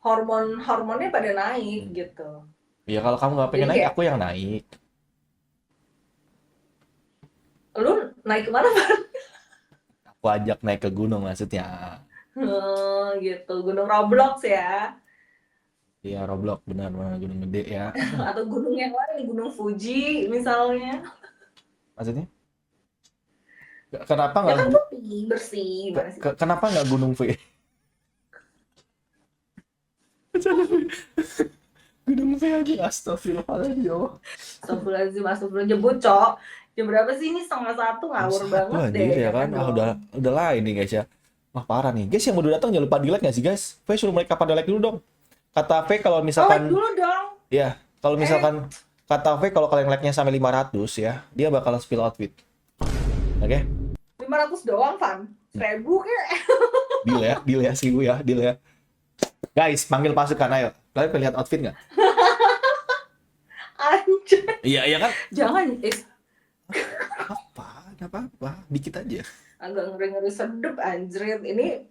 Hormonnya pada naik gitu. Ya kalau kamu nggak pengen naik, aku yang naik. Lu naik kemana, Pak? Aku ajak naik ke gunung maksudnya. Gitu, Gunung Roblox ya. Iya, Roblox benar, gunung gede ya. Atau gunung yang lain, Gunung Fuji misalnya. Maksudnya? Kenapa nggak? Ya kan bersih. Kenapa nggak Gunung V? Gunung V aja, astagfirullahaladzim. Astagfirullah, jebut, Cok. Jam berapa sih ini? 12:30, ngawur banget deh. Ya kan? Udah lain nih guys ya. Wah parah nih. Guys yang baru datang jangan lupa di like nggak sih guys? V suruh mereka pada like dulu dong. Kata V kalau misalkan... like dulu dong. Iya, kalau misalkan... Kata V kalau kalian like-nya sampai 500 ya, dia bakal spill outfit. Oke? 500 doang, Van. 1.000 kayak. Deal ya, 1.000 ya, deal ya. Guys, panggil pasukan, ayo. Kalian pengen lihat outfit nggak? Anjir. Iya, iya kan? Jangan, Nggak apa-apa, dikit aja. agak ngeri-ngeri sedep anjir. Ini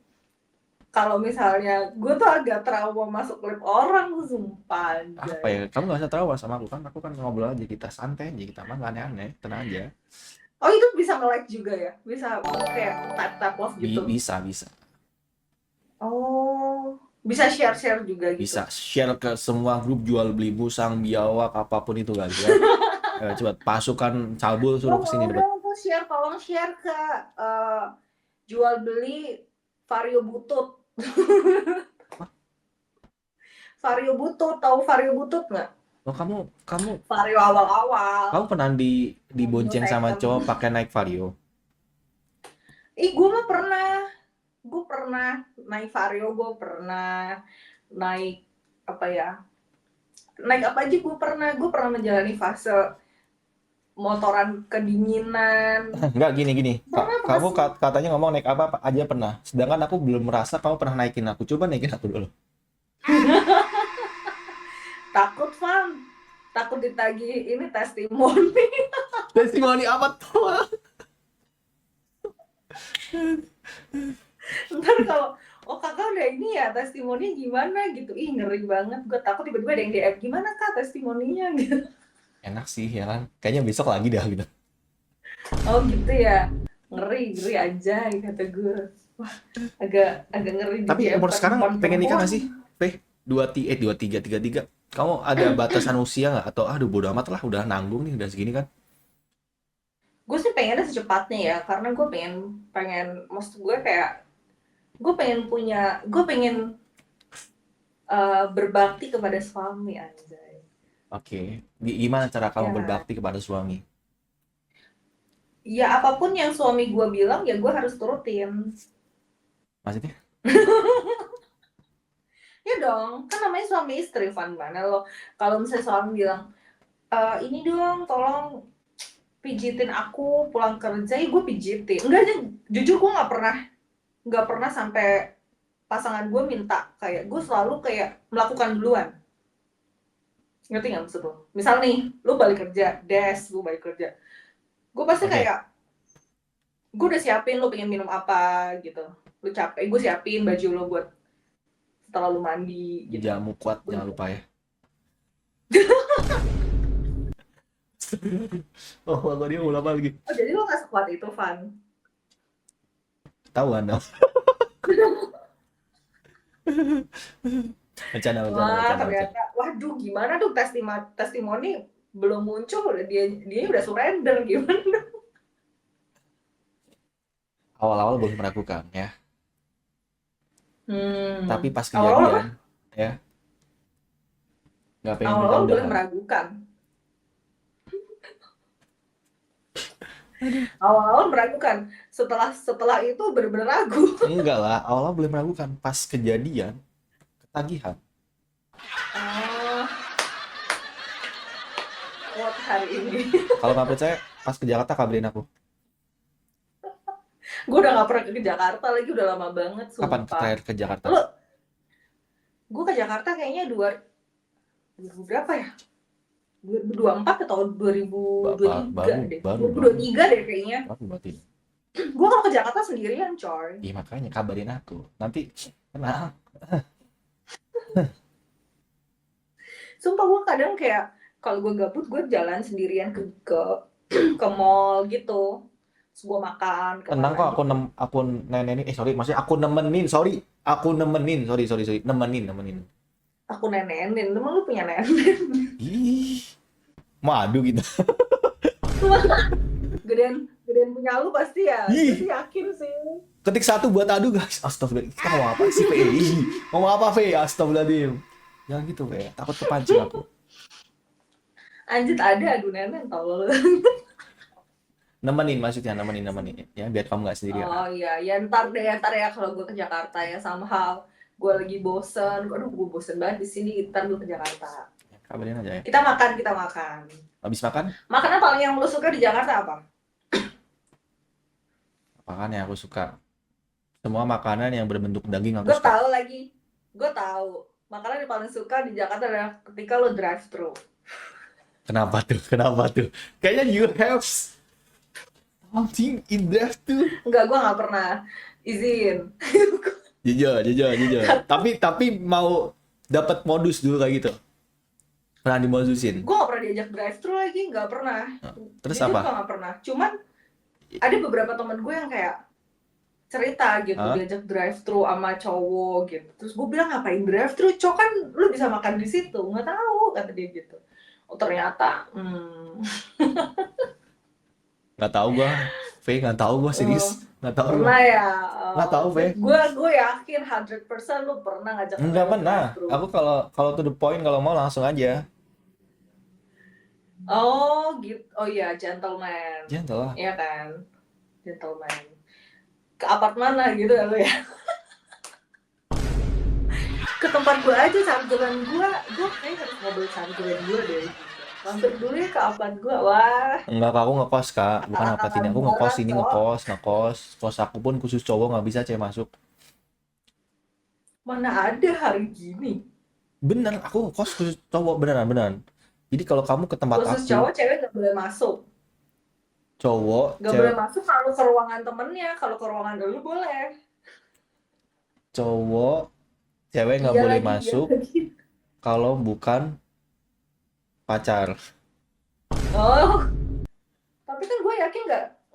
kalau misalnya gue tuh agak trauma masuk klip orang, sumpah Apa anjay. ya, kamu nggak usah trauma sama aku kan ngobrol aja, kita santai aja, kita mah nggak aneh-aneh, tenang aja. Oh, itu bisa nge-like juga ya? Bisa kayak tap-tap love gitu? Bisa. Oh, bisa share-share juga gitu? Bisa share ke semua grup jual beli musang, biawak, apapun itu guys ya. Coba pasukan cabul Gue suruh kesini mau debat. dong tuh share, tolong share ke jual beli Vario Butut. Vario Butut, tahu Vario Butut nggak? Oh, kamu Vario awal-awal. kamu pernah Mobil dibonceng sama second. cowok pakai naik Vario? Ih, gue mah pernah. Gue pernah naik Vario, gue pernah naik apa ya? Naik apa aja gue pernah menjalani fase motoran kedinginan. Enggak, gini. Pernah Kamu sih? katanya ngomong naik apa aja pernah. Sedangkan aku belum merasa kamu pernah naikin aku. Coba naikin aku dulu. Takut, Van. Takut ditagih ini testimoni. Testimoni apa tuh? Ntar kalau oh kakak udah ini ya testimoninya gimana gitu, ih ngeri banget, gue takut tiba-tiba ada yang DM gimana kak testimoninya gitu. Enak sih ya kan. Kayaknya besok lagi dah gitu. Oh gitu ya, ngeri aja kata gue. Wah, agak ngeri di Tapi DM umur sekarang pengen nikah perempuan. gak sih? P 23, 33. Kamu ada batasan usia nggak? Atau aduh bodo amat lah, udah nanggung nih, udah segini kan? Gue sih pengennya secepatnya ya, karena gue pengen pengen maksud gue kayak gue pengen berbakti kepada suami anjay. Oke. Gimana cara kamu Ya, berbakti kepada suami? ya apapun yang suami gue bilang ya gue harus turutin. Maksudnya? Ya dong, kan namanya suami istri, Van. Mana lo kalau misalnya suami bilang, ini dong tolong pijitin aku pulang kerja, ya gue pijitin. Enggak aja, jujur gue nggak pernah sampai pasangan gue minta, kayak gue selalu kayak melakukan duluan. Ngerti nggak maksud lo? Misal nih, lu balik kerja, lu balik kerja. Gue pasti Oke. kayak, gue udah siapin lu pengen minum apa gitu. Lu capek, gue siapin baju lo buat setelah lu mandi gitu. Jamu kuat, jangan lupa ya. Oh, kalau dia ulama lagi. Oh jadi lo gak sekuat itu, Van? Tahu Anda. Wah, Bercanda. ternyata, waduh, gimana tuh testimoni belum muncul, dia udah surrender gimana? Awal-awal boleh meragukan ya. Tapi pas Awal-awal apa? kejadian, ya, nggak pengen Awal-awal boleh mudah-mudahan. meragukan. Awal-awal meragukan. Setelah itu benar-benar ragu. Enggak lah, awal-awal boleh meragukan. Pas kejadian, ketagihan. Oh, what hari ini? Kalau nggak percaya, pas ke Jakarta kabarin aku. Gue udah gak pernah ke Jakarta lagi, udah lama banget, Kapan sumpah. terakhir ke Jakarta? Gue ke Jakarta kayaknya 2000 berapa ya? 2024 atau 2023 deh. Baru 2023 deh kayaknya. berarti. Gue kalau ke Jakarta sendirian, coy. Iya makanya kabarin aku. Nanti kenal. Sumpah gue kadang kayak kalau gue gabut gue jalan sendirian ke mall gitu. Terus gue makan Tenang kok, kemana gitu. aku nenenin. Sorry, maksudnya aku nemenin. Sorry, aku nemenin. Sorry. Nemenin. Aku nenenin, emang lu punya nenek? Ih, madu gitu. Gedean punya lu pasti ya. Gue Ih, sih yakin sih. ketik satu buat adu guys. Astagfirullah. Kita mau apa sih, Fe? Mau apa, Fe? Astagfirullahaladzim. Jangan gitu, Fe. Takut kepancing aku. Anjir ada adu nenek tau lu. Nemenin maksudnya, nemenin. Ya, biar kamu nggak sendirian. Oh iya, ya ntar ya kalau gue ke Jakarta ya somehow gue lagi bosen, aduh gue bosen banget di sini, ntar gue ke Jakarta. Ya, kabarin aja ya. Kita makan. Habis makan, Makanan paling yang lu suka di Jakarta apa? Makanya aku suka semua makanan yang berbentuk daging aku Gue suka. tahu lagi. Gue tahu. Makanan yang paling suka di Jakarta adalah ketika lo drive thru. Kenapa tuh? Kenapa tuh? Kayaknya you have something in there tuh. Enggak, gue nggak pernah izin. Jujur. Tapi mau dapat modus dulu kayak gitu. Pernah dimodusin. Gue nggak pernah diajak drive thru lagi, nggak pernah. Terus Jujur apa? gue nggak pernah. Cuman ada beberapa temen gue yang kayak cerita gitu, Hah? diajak drive thru sama cowok gitu. Terus gue bilang, ngapain drive thru? Cowok kan lu bisa makan di situ. Nggak tahu, kata dia gitu. Oh ternyata Nggak tahu gua. V nggak tahu gua serius. Nggak tahu gua. pernah ya. Nggak tahu V. Gue yakin 100% lu pernah ngajak Nggak orang pernah. drive thru. Aku kalau to the point kalau mau langsung aja. Oh gitu. Oh iya, gentleman. Gentle lah. Iya kan? Gentleman. Ke apart mana gitu ya lu ya? Ke tempat gue aja, chargeran gue kayaknya harus mobil chargeran gue deh. Mampir dulu ya ke apart gue. Wah, Enggak, Kak, aku ngekos, Kak. Bukan apa ini. Aku ngekos ini, Cok. ngekos. Kos aku pun khusus cowok, nggak bisa cewek masuk. Mana ada hari gini. Bener, aku ngekos khusus cowok, beneran. Jadi kalau kamu ke tempat Khusus aku, cowok, cewek gak boleh masuk. cowok, Gak boleh masuk kalau ke ruangan temennya. Kalau ke ruangan dulu boleh. cowok, cewek nggak Iya boleh lagi, masuk iya lagi. kalau bukan pacar. Oh, tapi kan gue yakin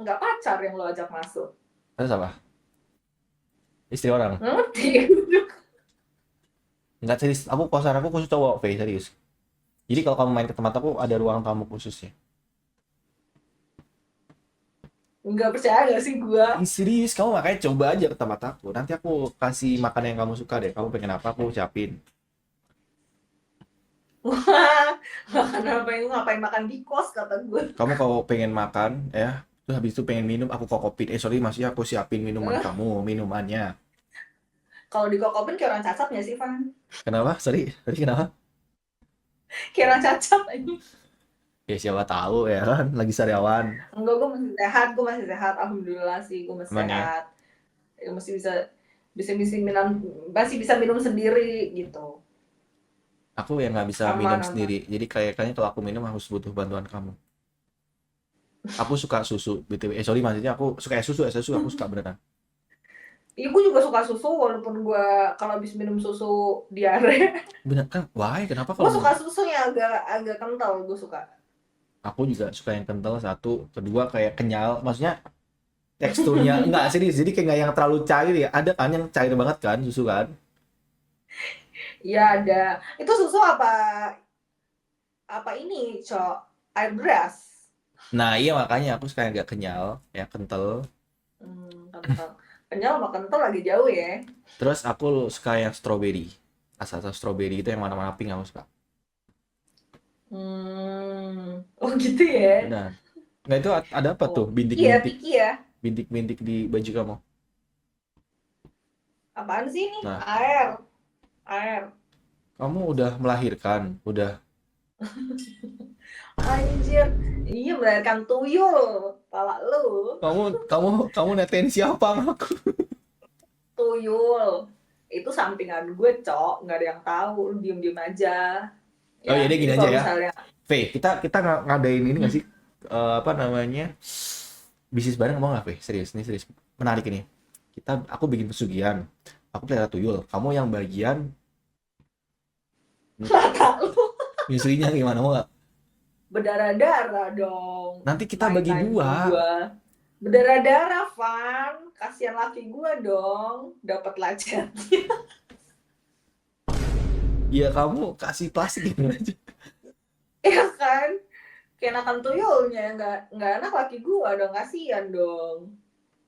nggak pacar yang lo ajak masuk. Terus apa? Istri orang. Ngerti? Nggak serius, aku kosan aku khusus cowok, V, serius. Jadi kalau kamu main ke tempat aku ada ruang tamu khususnya. Nggak percaya gak sih gue? Serius, kamu makanya coba aja ke tempat aku. Nanti aku kasih makan yang kamu suka deh. Kamu pengen apa, aku siapin. Wah, ngapain makan di kos kata gue. Kamu kalau pengen makan, ya, terus habis itu pengen minum, aku kokopin. Sorry, maksudnya aku siapin minuman kamu, minumannya. Kalau di kokopin kayak orang cacat nggak sih, Van? Kenapa? Sorry, kenapa? Kayak orang cacat aja. Ya siapa tahu ya kan, lagi sariawan. Enggak, gue masih sehat. Alhamdulillah sih, gue masih Aman ya? sehat. Ya, masih bisa minum sendiri gitu. Aku yang nggak bisa Aman, minum aman. sendiri. Jadi kayaknya kalau aku minum harus butuh bantuan kamu. Aku suka susu, BTW. Sorry, maksudnya aku suka susu aku suka beneran. Iya, gue juga suka susu walaupun gue kalau habis minum susu diare. Bener kan? Why? Kenapa Gue kalau suka susu yang agak kental, gue suka. aku juga suka yang kental satu, kedua kayak kenyal. Maksudnya teksturnya enggak serius. Jadi kayak nggak yang terlalu cair ya. Ada kan yang cair banget kan susu kan? Iya ada. Itu susu apa ini, Cok? Air beras. Nah iya makanya aku suka yang agak kenyal, ya kental. Kental. Kenyal sama kental lagi jauh ya. Terus aku suka yang strawberry. Rasa strawberry itu yang mana-mana pink aku suka. Oh gitu ya. Benar. Nggak itu ada apa tuh? Iya, Bintik-bintik. picky ya. Bintik-bintik di baju kamu. Apaan sih ini? Nah, Air. kamu udah melahirkan, udah. Anjir. Iya, melahirkan tuyul. Pala lu. Kamu netain siapa sama aku? Tuyul. Itu sampingan gue, Cok. Nggak ada yang tahu. Lu diem-diem aja. Oh iya deh gini aja ya. Misalnya, V, kita ngadain ini nggak sih? Apa namanya? Bisnis bareng mau nggak, V? Serius, ini serius. Menarik ini. Aku bikin pesugihan. Aku pelihara tuyul. Kamu yang bagian mata lu nyusuinya gimana mau nggak? berdarah-darah dong. Nanti kita bagi Main-main dua. gua. Berdarah-darah, Van. Kasihan laki gua dong. Dapat lecet. Iya kamu kasih plastik gitu aja. Iya kan? Kenakan tuyulnya. Nggak enak laki gua dong. Kasihan dong.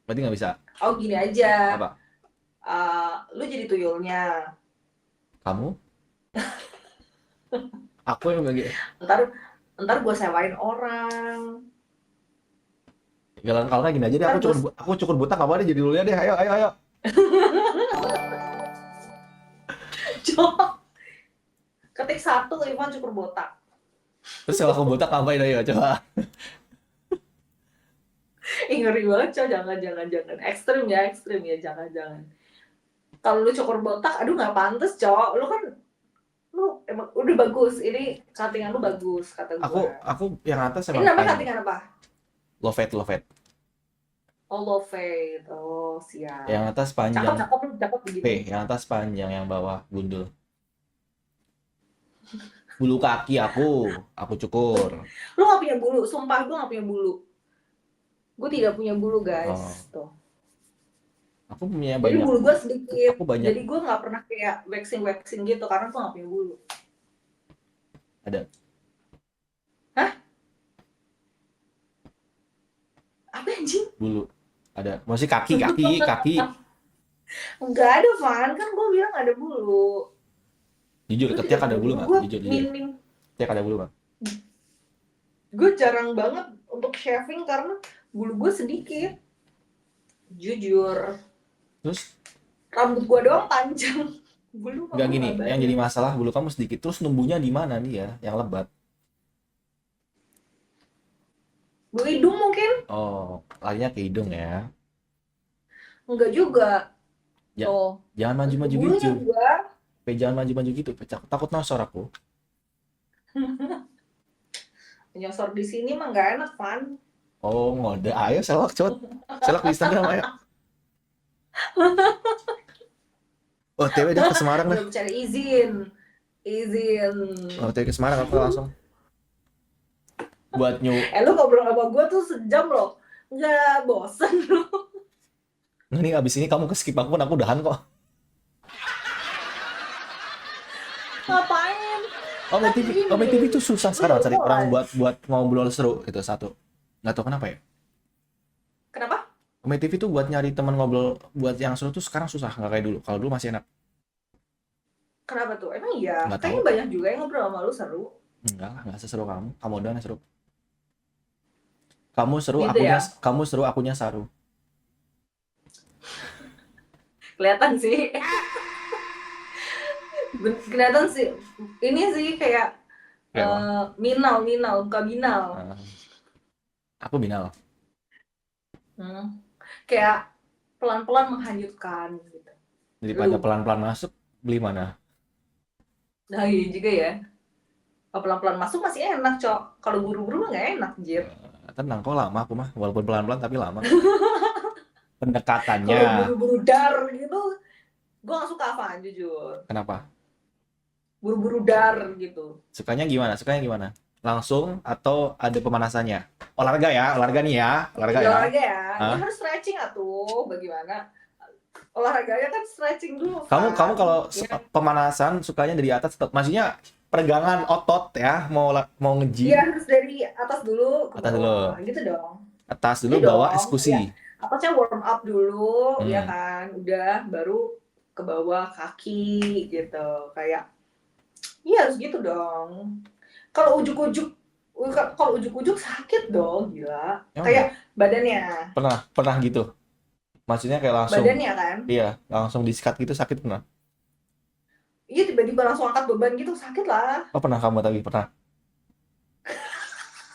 Berarti nggak bisa. Oh gini aja. Apa? Lu jadi tuyulnya. Kamu? Aku yang bagi. Ntar gue sewain orang. Galang kalnya gini aja deh. Aku cukur botak apa deh jadi dulunya deh. Ayo. Ketik 1, Ivan cukur botak. Terus kalau aku botak ngapain ayo coba. Ih, ngeri banget, Cok. Jangan. Ekstrim ya, jangan. Kalau lu cukur botak, aduh nggak pantas, Cok. Lu emang udah bagus. Ini cuttingan lu bagus, kata gua. Aku yang atas Ini emang namanya panjang. cuttingan apa? Low fat. Oh, low fade. Oh, Yang siap. atas panjang. Cakep begini. Yang atas panjang, yang bawah gundul. Bulu kaki aku cukur. Lu nggak punya bulu, sumpah gue nggak punya bulu. Gue tidak punya bulu, guys. Oh, Tuh. aku punya Jadi banyak. bulu gue sedikit. Aku banyak. Jadi gue nggak pernah kayak waxing gitu karena gue nggak punya bulu. Ada. Hah? Apa anjing? Bulu. Ada. Masih kaki. Enggak ada, Van. Kan gue bilang ada bulu. Jujur, Gue ketiak tidak ada punya bulu nggak? Gue Jujur. minim. Ketiak ada bulu nggak? Gue jarang banget untuk shaving karena bulu gue sedikit. Jujur. Terus? Rambut gue doang panjang. Bulu Nggak gini, banyak. yang jadi masalah bulu kamu sedikit. Terus numbuhnya di mana nih ya? Yang lebat. Bulu hidung mungkin? Oh, larinya ke hidung ya. Enggak juga. Ya, Tuh. jangan maju-maju Bulunya gitu. gue. Jangan maju-maju gitu. Takut nosor aku. Nyosor di sini mah nggak enak, Van. Oh, ngode. Ayo selak, cot. Selak di Instagram, ayo. Oh, TW dah ke Semarang dah. Belum cari izin. Oh, TW ke Semarang aku langsung. Buat Lu ngobrol sama gue tuh sejam loh. Nggak bosen lu. Nih abis ini kamu ke skip aku pun aku udahan kok. Ngapain? Omni TV itu susah sekarang cari orang buat ngobrol seru gitu satu. Nggak tahu kenapa ya. Kenapa? Omni TV tuh buat nyari teman ngobrol buat yang seru tuh sekarang susah, nggak kayak dulu. Kalau dulu masih enak. Kenapa tuh? Emang iya? Nggak Kayaknya tahu. banyak juga yang ngobrol sama lu seru. Enggak lah, nggak seseru kamu. Kamu doang yang seru. Kamu seru, Gitu ya? kamu seru, akunya saru. Kelihatan sih. Kelihatan sih. Ini sih kayak minal, bukan binal. Aku binal. Kayak pelan-pelan menghanyutkan gitu. Daripada pelan-pelan masuk, beli mana? Nah iya juga ya. Pelan-pelan masuk masih enak, Cok. Kalau buru-buru mah nggak enak, Jir. Tenang, kok lama aku mah. Walaupun pelan-pelan tapi lama. Pendekatannya. Kalau buru-buru dar gitu, gue nggak suka, Van, jujur. Kenapa? Buru-buru dar gitu. Sukanya gimana? Langsung atau ada pemanasannya? Olahraga nih ya. Olahraga ya. Ya harus stretching atuh. Bagaimana? Olahraganya kan stretching dulu. Kamu kalau pemanasan sukanya dari atas, maksudnya peregangan otot ya, mau nge-gym. Iya, harus dari atas dulu ke bawah. Gitu dong. Atas dulu, bawah eksekusi. Ya. Atasnya warm up dulu, ya kan. Udah baru ke bawah kaki gitu. Kayak iya harus gitu dong. Kalau ujuk-ujuk sakit dong, gila. Kayak badannya. Pernah gitu. Maksudnya kayak langsung. Badannya kan? Iya, langsung disikat gitu sakit pernah. Iya, tiba-tiba langsung angkat beban gitu sakit lah. Oh, pernah kamu tapi pernah.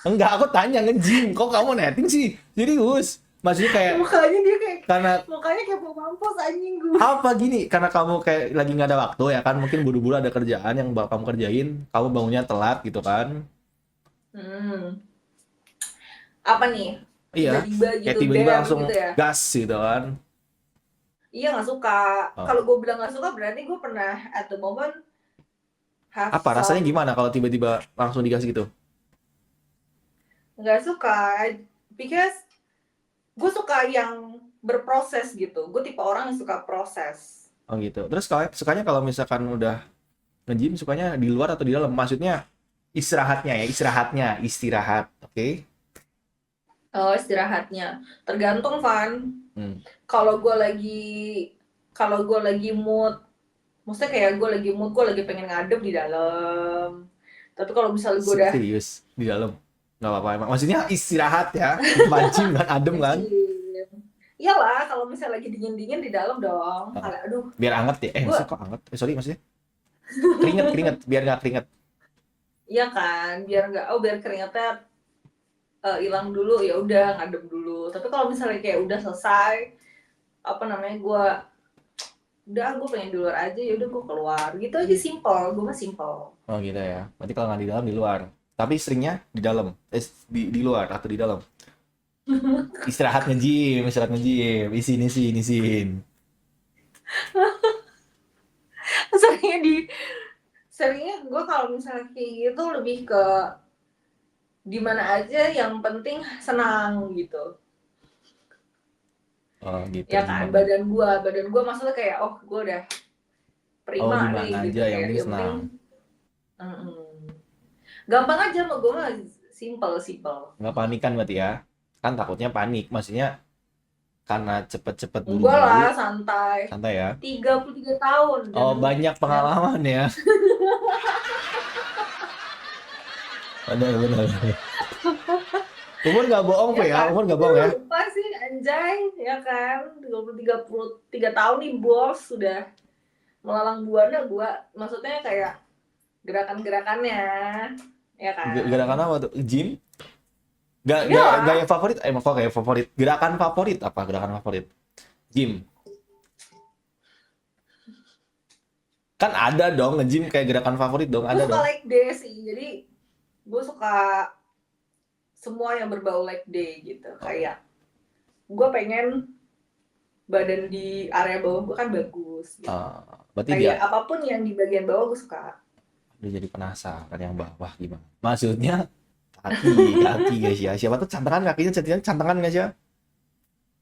Enggak, aku tanya nge-gym. Kok kamu netting sih? Serius. Maksudnya kayak mukanya dia kayak mukanya kayak mau mampus anjing gue. Apa gini? Karena kamu kayak lagi nggak ada waktu ya kan? Mungkin buru-buru ada kerjaan yang bakal kamu kerjain, kamu bangunnya telat gitu kan? Apa nih? Iya. Tiba-tiba langsung gitu ya? Gas gitu kan? Iya, nggak suka. Kalau gue bilang nggak suka berarti gue pernah at the moment apa rasanya gimana kalau tiba-tiba langsung digas gitu? Nggak suka, because gue suka yang berproses gitu. Gue tipe orang yang suka proses. Oh gitu. Terus sukanya kalau misalkan udah nge-gym sukanya di luar atau di dalam? Maksudnya istirahatnya, istirahat, oke? Oh, istirahatnya. Tergantung, Van. Kalau gue lagi mood, maksudnya kayak gue lagi pengen ngadem di dalam. Tapi kalau misalnya gue udah serius di dalam, nggak apa-apa emang. Maksudnya istirahat ya, mancing kan, adem kan? Iyalah, kalau misalnya lagi dingin di dalam dong. Aduh. Biar anget ya? Maksudnya kok anget? Sorry maksudnya. Keringet, biar nggak keringet. Iya kan, biar keringetnya hilang dulu ya udah ngadem dulu. Tapi kalau misalnya kayak udah selesai apa namanya gue udah gue pengen di luar aja ya udah gue keluar gitu aja, simple, gue mah simple. Oh gitu ya. Berarti kalau nggak di dalam di luar. Tapi seringnya di dalam. Di luar atau di dalam. Istirahat nge-gym, isin. seringnya di seringnya gue kalau misalnya kayak gitu lebih ke di mana aja yang penting senang gitu. Oh gitu, Ya di kan, mana? badan gua maksudnya kayak oh gue udah Oh di prima mana nih gitu, aja yang kayak penting yang penting senang. gampang aja sama gue mah, simple simple. Nggak panikan berarti ya. Kan takutnya panik. Maksudnya karena cepet-cepet Enggak lah, buru-buru. santai. Santai ya. 33 tahun dan Oh banyak dan pengalaman ya. Benar. Umur nggak bohong ya Fe ya. kan, Umur nggak kita bohong ya. lupa sih anjay, ya kan, 33 tahun nih bos, sudah melalang buana gua, maksudnya kayak gerakan-gerakannya, ya Gerakan kan. apa tuh? Gym? Gaya Iyalah, favorit? Kok gaya favorit? Gerakan favorit apa? Gerakan favorit? Gym. Kan ada dong nge-gym kayak gerakan favorit dong, gue ada suka dong. leg day sih, jadi gue suka semua yang berbau leg day gitu, Oh, kayak gue pengen badan di area bawah gue kan bagus gitu, berarti dia kayak apapun yang di bagian bawah gue suka. udah jadi penasaran yang bawah gimana? Maksudnya kaki guys ya. Siapa tuh cantengan kakinya cantengan guys ya?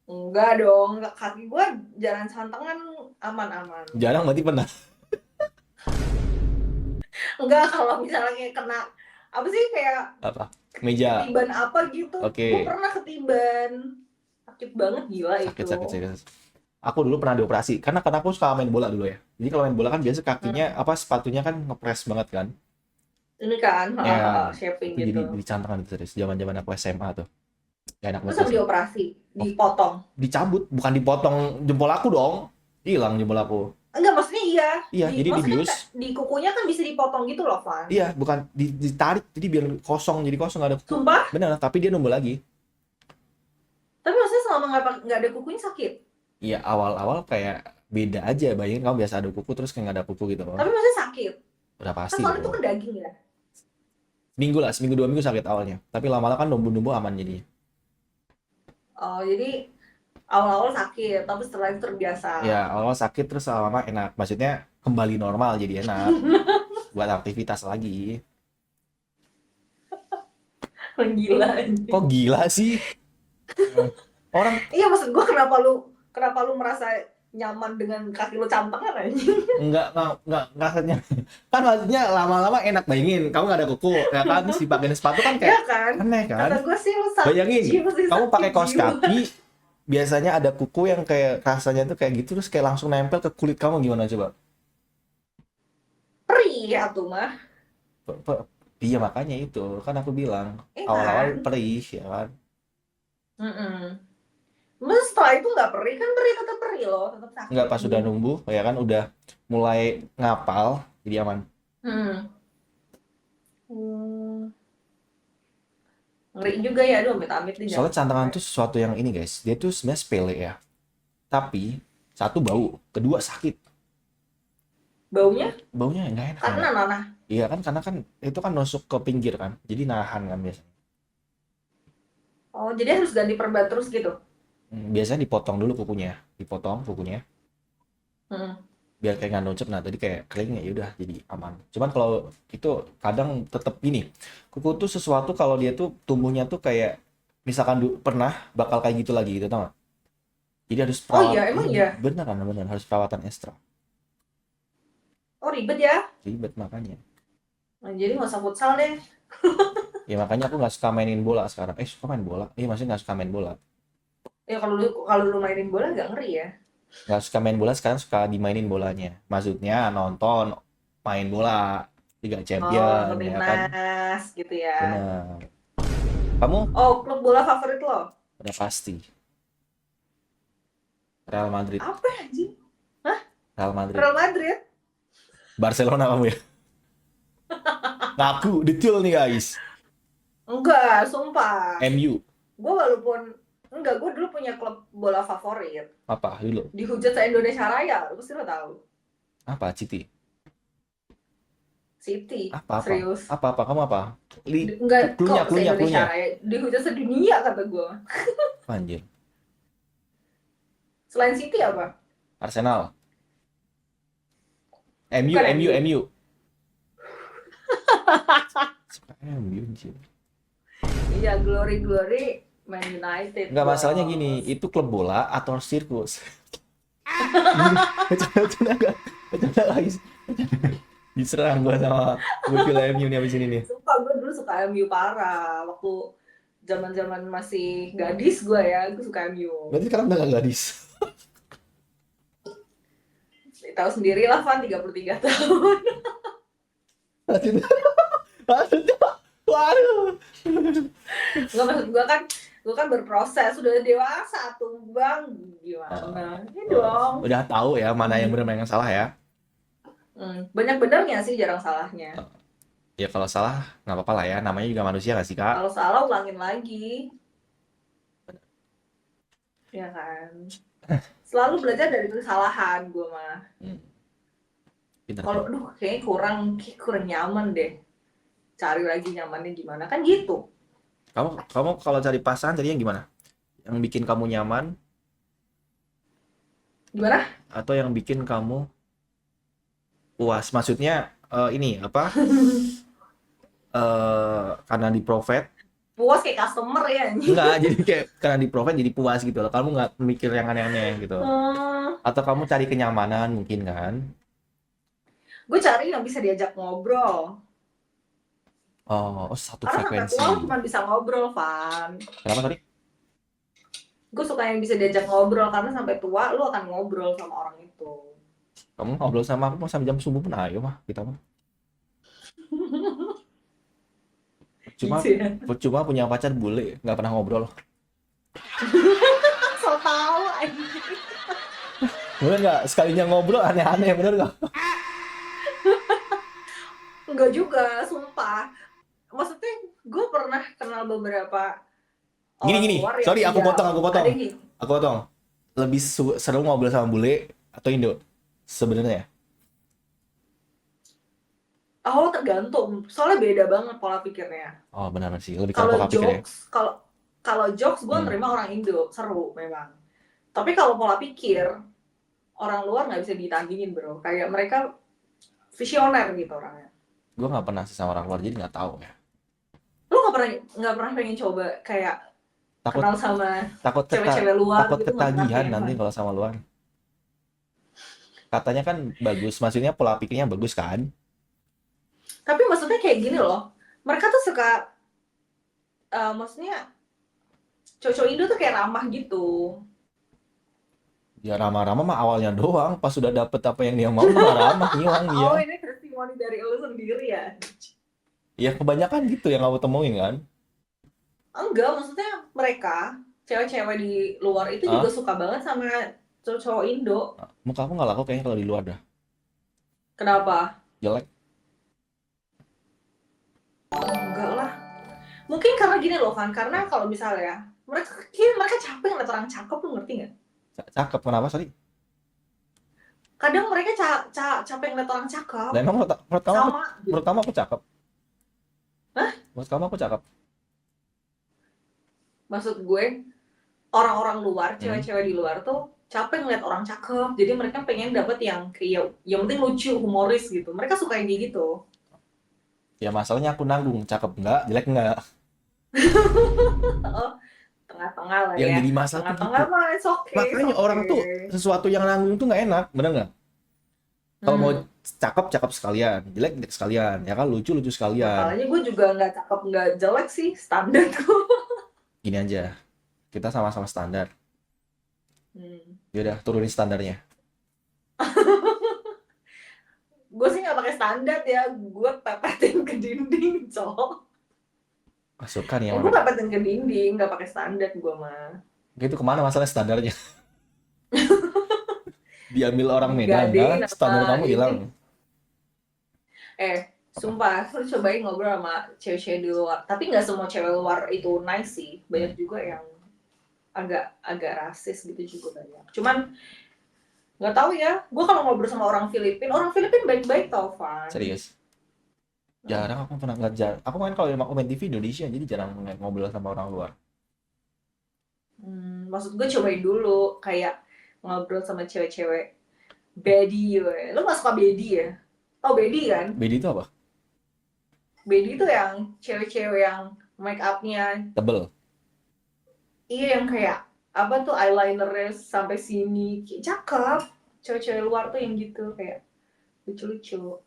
Enggak dong, kaki gue jalan santangan, aman-aman. Jarang berarti pernah. Enggak, kalau misalnya kayak kena apa sih, kayak Apa? Meja. ketiban apa gitu, gue Oke. pernah ketiban, sakit banget gila Sakit, itu. sakit, sakit. Aku dulu pernah dioperasi karena aku suka main bola dulu ya. Jadi kalau main bola kan biasa kakinya Hmm. apa sepatunya kan ngepres banget kan. Ini kan Ya, shaping itu jadi gitu. dicantangan itu serius. Zaman-zaman aku SMA tuh. Gak enak Terus banget apa rasanya. dioperasi, Oh, dipotong? dicabut, bukan dipotong jempol aku dong. Hilang jempol aku. Enggak, maksudnya iya, Iya, jadi maksudnya dibius. di kukunya kan bisa dipotong gitu loh, Van. Iya, bukan ditarik jadi biar kosong, jadi kosong nggak ada kuku. Sumpah. Benar, tapi dia numbuh lagi. Tapi maksudnya selama nggak ada kukunya sakit. Iya, awal-awal kayak beda aja. Bayangin kamu biasa ada kuku terus kayak nggak ada kuku gitu. Tapi maksudnya sakit. Udah Kan pasti soalnya itu dong. kan daging ya. Seminggu lah, seminggu 2 minggu sakit awalnya. Tapi lama-lama kan numbuh-numbuh aman jadinya. Oh, jadi awal-awal sakit, tapi setelah itu terbiasa. Ya, awal sakit terus lama-lama enak. Maksudnya kembali normal jadi enak. Buat aktivitas lagi. Gila anjing. Kok gila sih? Orang Iya, maksud gue kenapa lu merasa nyaman dengan kaki lu campangan anjing? nggak hanya kan maksudnya lama-lama enak bayangin kamu nggak ada kuku ya kan si pakai sepatu kan Ya kayak kan? aneh kan Kata gue sih lu sakit bayangin jiwa sih, kamu sakit pakai kaos jiwa. kaki biasanya ada kuku yang kayak rasanya tuh kayak gitu terus kayak langsung nempel ke kulit kamu gimana coba. Perih ya tuh mah. Iya makanya itu kan aku bilang Iya awal-awal kan? perih ya kan. Terus setelah itu nggak perih kan, perih, tetap perih loh, tetap Nggak sakit. pas sudah numbuh ya kan udah mulai ngapal jadi aman. Hmm. Hmm. Ngeri juga ya, aduh amit-amit nih jangan Soalnya cantangan sampai. tuh sesuatu yang ini guys dia tuh sebenarnya sepele ya tapi satu bau kedua sakit. Baunya Baunya nggak enak karena banget. nanah. Iya kan karena kan itu kan nusuk ke pinggir kan, jadi nahan kan biasanya. Oh, jadi harus ganti perban terus gitu. Biasanya dipotong dulu kukunya, dipotong kukunya Hmm. biar kayak nggak nuncep. Nah tadi kayak kering ya udah jadi aman. Cuman kalau itu kadang tetap ini kuku tuh sesuatu kalau dia tuh tumbuhnya tuh kayak misalkan pernah bakal kayak gitu lagi gitu tau nggak? Jadi harus Oh perawat iya, emang ini iya. bener kan bener harus perawatan ekstra Oh ribet ya. ribet makanya. Nah, jadi nggak usah futsal deh. Ya makanya aku nggak suka mainin bola sekarang. Suka main bola? Iya maksudnya nggak suka main bola. Ya kalau lu mainin bola nggak ngeri ya. Nggak suka main bola sekarang suka dimainin bolanya maksudnya nonton main bola Liga Oh, Champion nonton ya kan timnas gitu ya. bener. Kamu Oh, klub bola favorit lo? udah pasti Real Madrid. Apa anjing? Hah? Real Madrid. Real Madrid? Barcelona kamu ya ngaku detail nih guys. Enggak, sumpah. MU. Gue walaupun enggak, gue dulu punya klub bola favorit Apa dulu? dihujat se Indonesia Raya, lu pasti lo tahu. Apa Citi? City, Apa? serius. Apa? Kamu apa? Enggak Klunya, kok se Indonesia klunya. Raya, dihujat sedunia kata gue. Anjir. Selain City apa? Arsenal. MU, Bukan MU, MU. MU. Suka MU anjir. Iya, Glory Man United. Enggak, masalahnya bos. gini, itu klub bola atau sirkus? Bercanda enggak? Bercanda guys. Diserang gua sama bocil MU nih abis ini nih. Sumpah gue dulu suka MU parah. Waktu zaman-zaman masih gadis gue ya, gue suka MU. Berarti sekarang udah gak gadis. Tahu sendiri lah, Van 33 tahun. Waduh. Nggak, maksud gue kan berproses, sudah dewasa tuh bang, gimana? Ini dong. Udah tahu ya mana yang benar mana yang salah ya. Banyak benernya sih, jarang salahnya. Ya kalau salah nggak apa-apa lah ya, namanya juga manusia nggak sih kak? Kalau salah ulangin lagi. Ya kan. Selalu belajar dari kesalahan gue mah. Pintar. Kalau kayaknya kurang nyaman deh. Cari lagi nyamannya gimana, kan gitu. Kamu kalau cari pasangan jadi yang gimana? Yang bikin kamu nyaman Gimana? atau yang bikin kamu puas? Maksudnya ini apa? Karena di profit? Puas kayak customer ya. Enggak, jadi kayak karena di profit jadi puas gitu loh. Kamu nggak mikir yang aneh-aneh gitu. Atau kamu cari kenyamanan mungkin kan? Gue cari yang bisa diajak ngobrol. Oh, satu Karena frekuensi. sampai tua cuma bisa ngobrol, Van. Kenapa tadi? Gue suka yang bisa diajak ngobrol, karena sampai tua lu akan ngobrol sama orang itu. Kamu ngobrol sama aku mau sampai jam subuh pun ayo mah kita mah. Cuma punya pacar bule, nggak pernah ngobrol. So tau anjing. Bener nggak? Sekalinya ngobrol aneh-aneh, bener nggak? Enggak juga, sumpah. Maksudnya gue pernah kenal beberapa Gini. luar yang Sorry, aku potong. ada gini. Aku potong. Lebih seru ngobrol sama bule atau Indo sebenarnya? Oh, tergantung. Soalnya beda banget pola pikirnya. Oh, benar sih. Lebih ke Kalau pola pikir ya. kalau jokes gue nerima orang Indo, seru memang. Tapi kalau pola pikir orang luar nggak bisa ditandingin, bro. Kayak mereka visioner gitu orangnya. Gue nggak pernah sih sama orang luar, jadi nggak tahu ya. Lu nggak pernah pengen coba kayak kenal sama cewek-cewek luar? Takut gitu, ketagihan nanti kalau sama luar. Katanya kan bagus, maksudnya pola pikirnya bagus kan? Tapi maksudnya kayak gini loh, mereka tuh suka, maksudnya cowok-cowok Indo tuh kayak ramah gitu. Ya ramah-ramah mah awalnya doang, pas sudah dapet apa yang dia mau nggak ramah ngilang dia. Oh, ini testimoni dari lu sendiri ya? Ya kebanyakan gitu yang kamu temuin kan? Enggak, maksudnya mereka cewek-cewek di luar itu juga suka banget sama cowok Indo. Muka aku nggak laku kayaknya kalau di luar dah. Kenapa? Jelek. Enggak lah. Mungkin karena gini loh kan, karena kalau misalnya mereka capek ngeliat orang cakep, lu ngerti nggak? Cakep kenapa sorry? Kadang mereka capek ngeliat orang cakep. Lah emang menurut kamu aku cakep? Hah? Menurut kamu aku cakep? Maksud gue, orang-orang luar, cewek-cewek di luar tuh capek ngeliat orang cakep, jadi mereka pengen dapet yang kayak yang penting lucu, humoris gitu. Mereka suka yang kayak gitu. Ya masalahnya aku nanggung, cakep enggak, jelek enggak. Oh, tengah-tengah lah yang ya. Jadi masalah tengah-tengah mah it's okay. Makanya orang tuh sesuatu yang nanggung tuh nggak enak, bener nggak? Kalau mau cakep sekalian, jelek sekalian, ya kan lucu sekalian. Masalahnya gue juga nggak cakep nggak jelek sih, standar tuh. Gini aja, kita sama-sama standar. Yaudah turunin standarnya. Gue sih nggak pakai standar ya, gue pepetin ke dinding, cok. Masukkan ya. Gue pepetin ke dinding, nggak pakai standar gue mah. Gitu kemana masalah standarnya? Diambil orang Medan, kan? Standar kamu hilang. Sumpah, lu cobain ngobrol sama cewek-cewek di luar. Tapi nggak semua cewek luar itu nice sih. Banyak juga yang agak rasis gitu juga banyak. Cuman nggak tahu ya. Gue kalau ngobrol sama orang Filipina baik-baik tau, Van. Serius. Jarang aku pernah ngeliat. Aku kan kalau main TV Indonesia, jadi jarang ngobrol sama orang luar. Maksud gue cobain dulu kayak ngobrol sama cewek-cewek Bedi. Lu nggak suka Bedi ya? Tau Bedi kan? Beda itu apa? Bedi itu yang cewek-cewek yang make up-nya Tebel. iya, yang kayak apa tuh eyelinernya sampai sini, cakep. Cewek-cewek luar tuh yang gitu kayak lucu-lucu.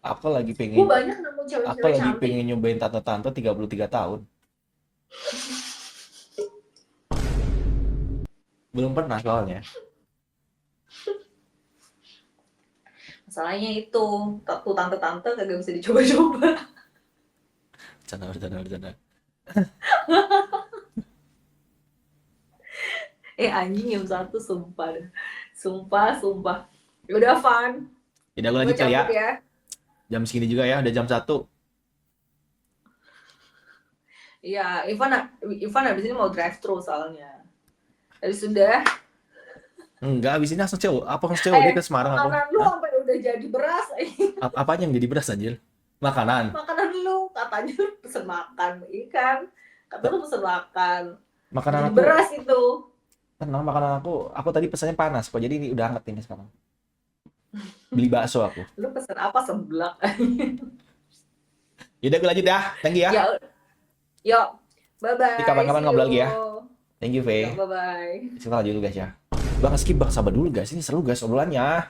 Aku lagi Gue pengen banyak nemu aku cewek-cewek lagi cantik. pengen nyobain tante-tante 33 tahun. Belum pernah soalnya. Masalahnya itu tuh tante-tante kagak bisa dicoba-coba. Bercanda. Anjing jam 1 sumpah dah. Sumpah. Udah Van. Tidak aku Gue lanjut kali ya. cabut ya. Jam segini juga ya, udah jam 1. Iya, Ivan habis ini mau drive thru soalnya. Tadi sudah. Enggak, abis ini langsung COD ke Semarang aku. Makanan lu sampai udah jadi beras. Apanya yang jadi beras anjir? Makanan. Makanan lu katanya lu pesen makan, ikan. Kata lu pesen makan. Makanan Jadi aku. beras itu. Tenang, makanan aku tadi pesannya panas kok. Jadi ini udah hangat ini sekarang. Beli bakso aku. Lu pesen apa seblak? Yaudah gue lanjut ya. Thank you ya. Yuk. Bye-bye. Di kapan-kapan See ngobrol you. lagi ya. Thank you, Faye. Bye-bye. Kita lanjut dulu guys ya. Bang skip bang, sabar dulu guys. Ini seru guys obrolannya.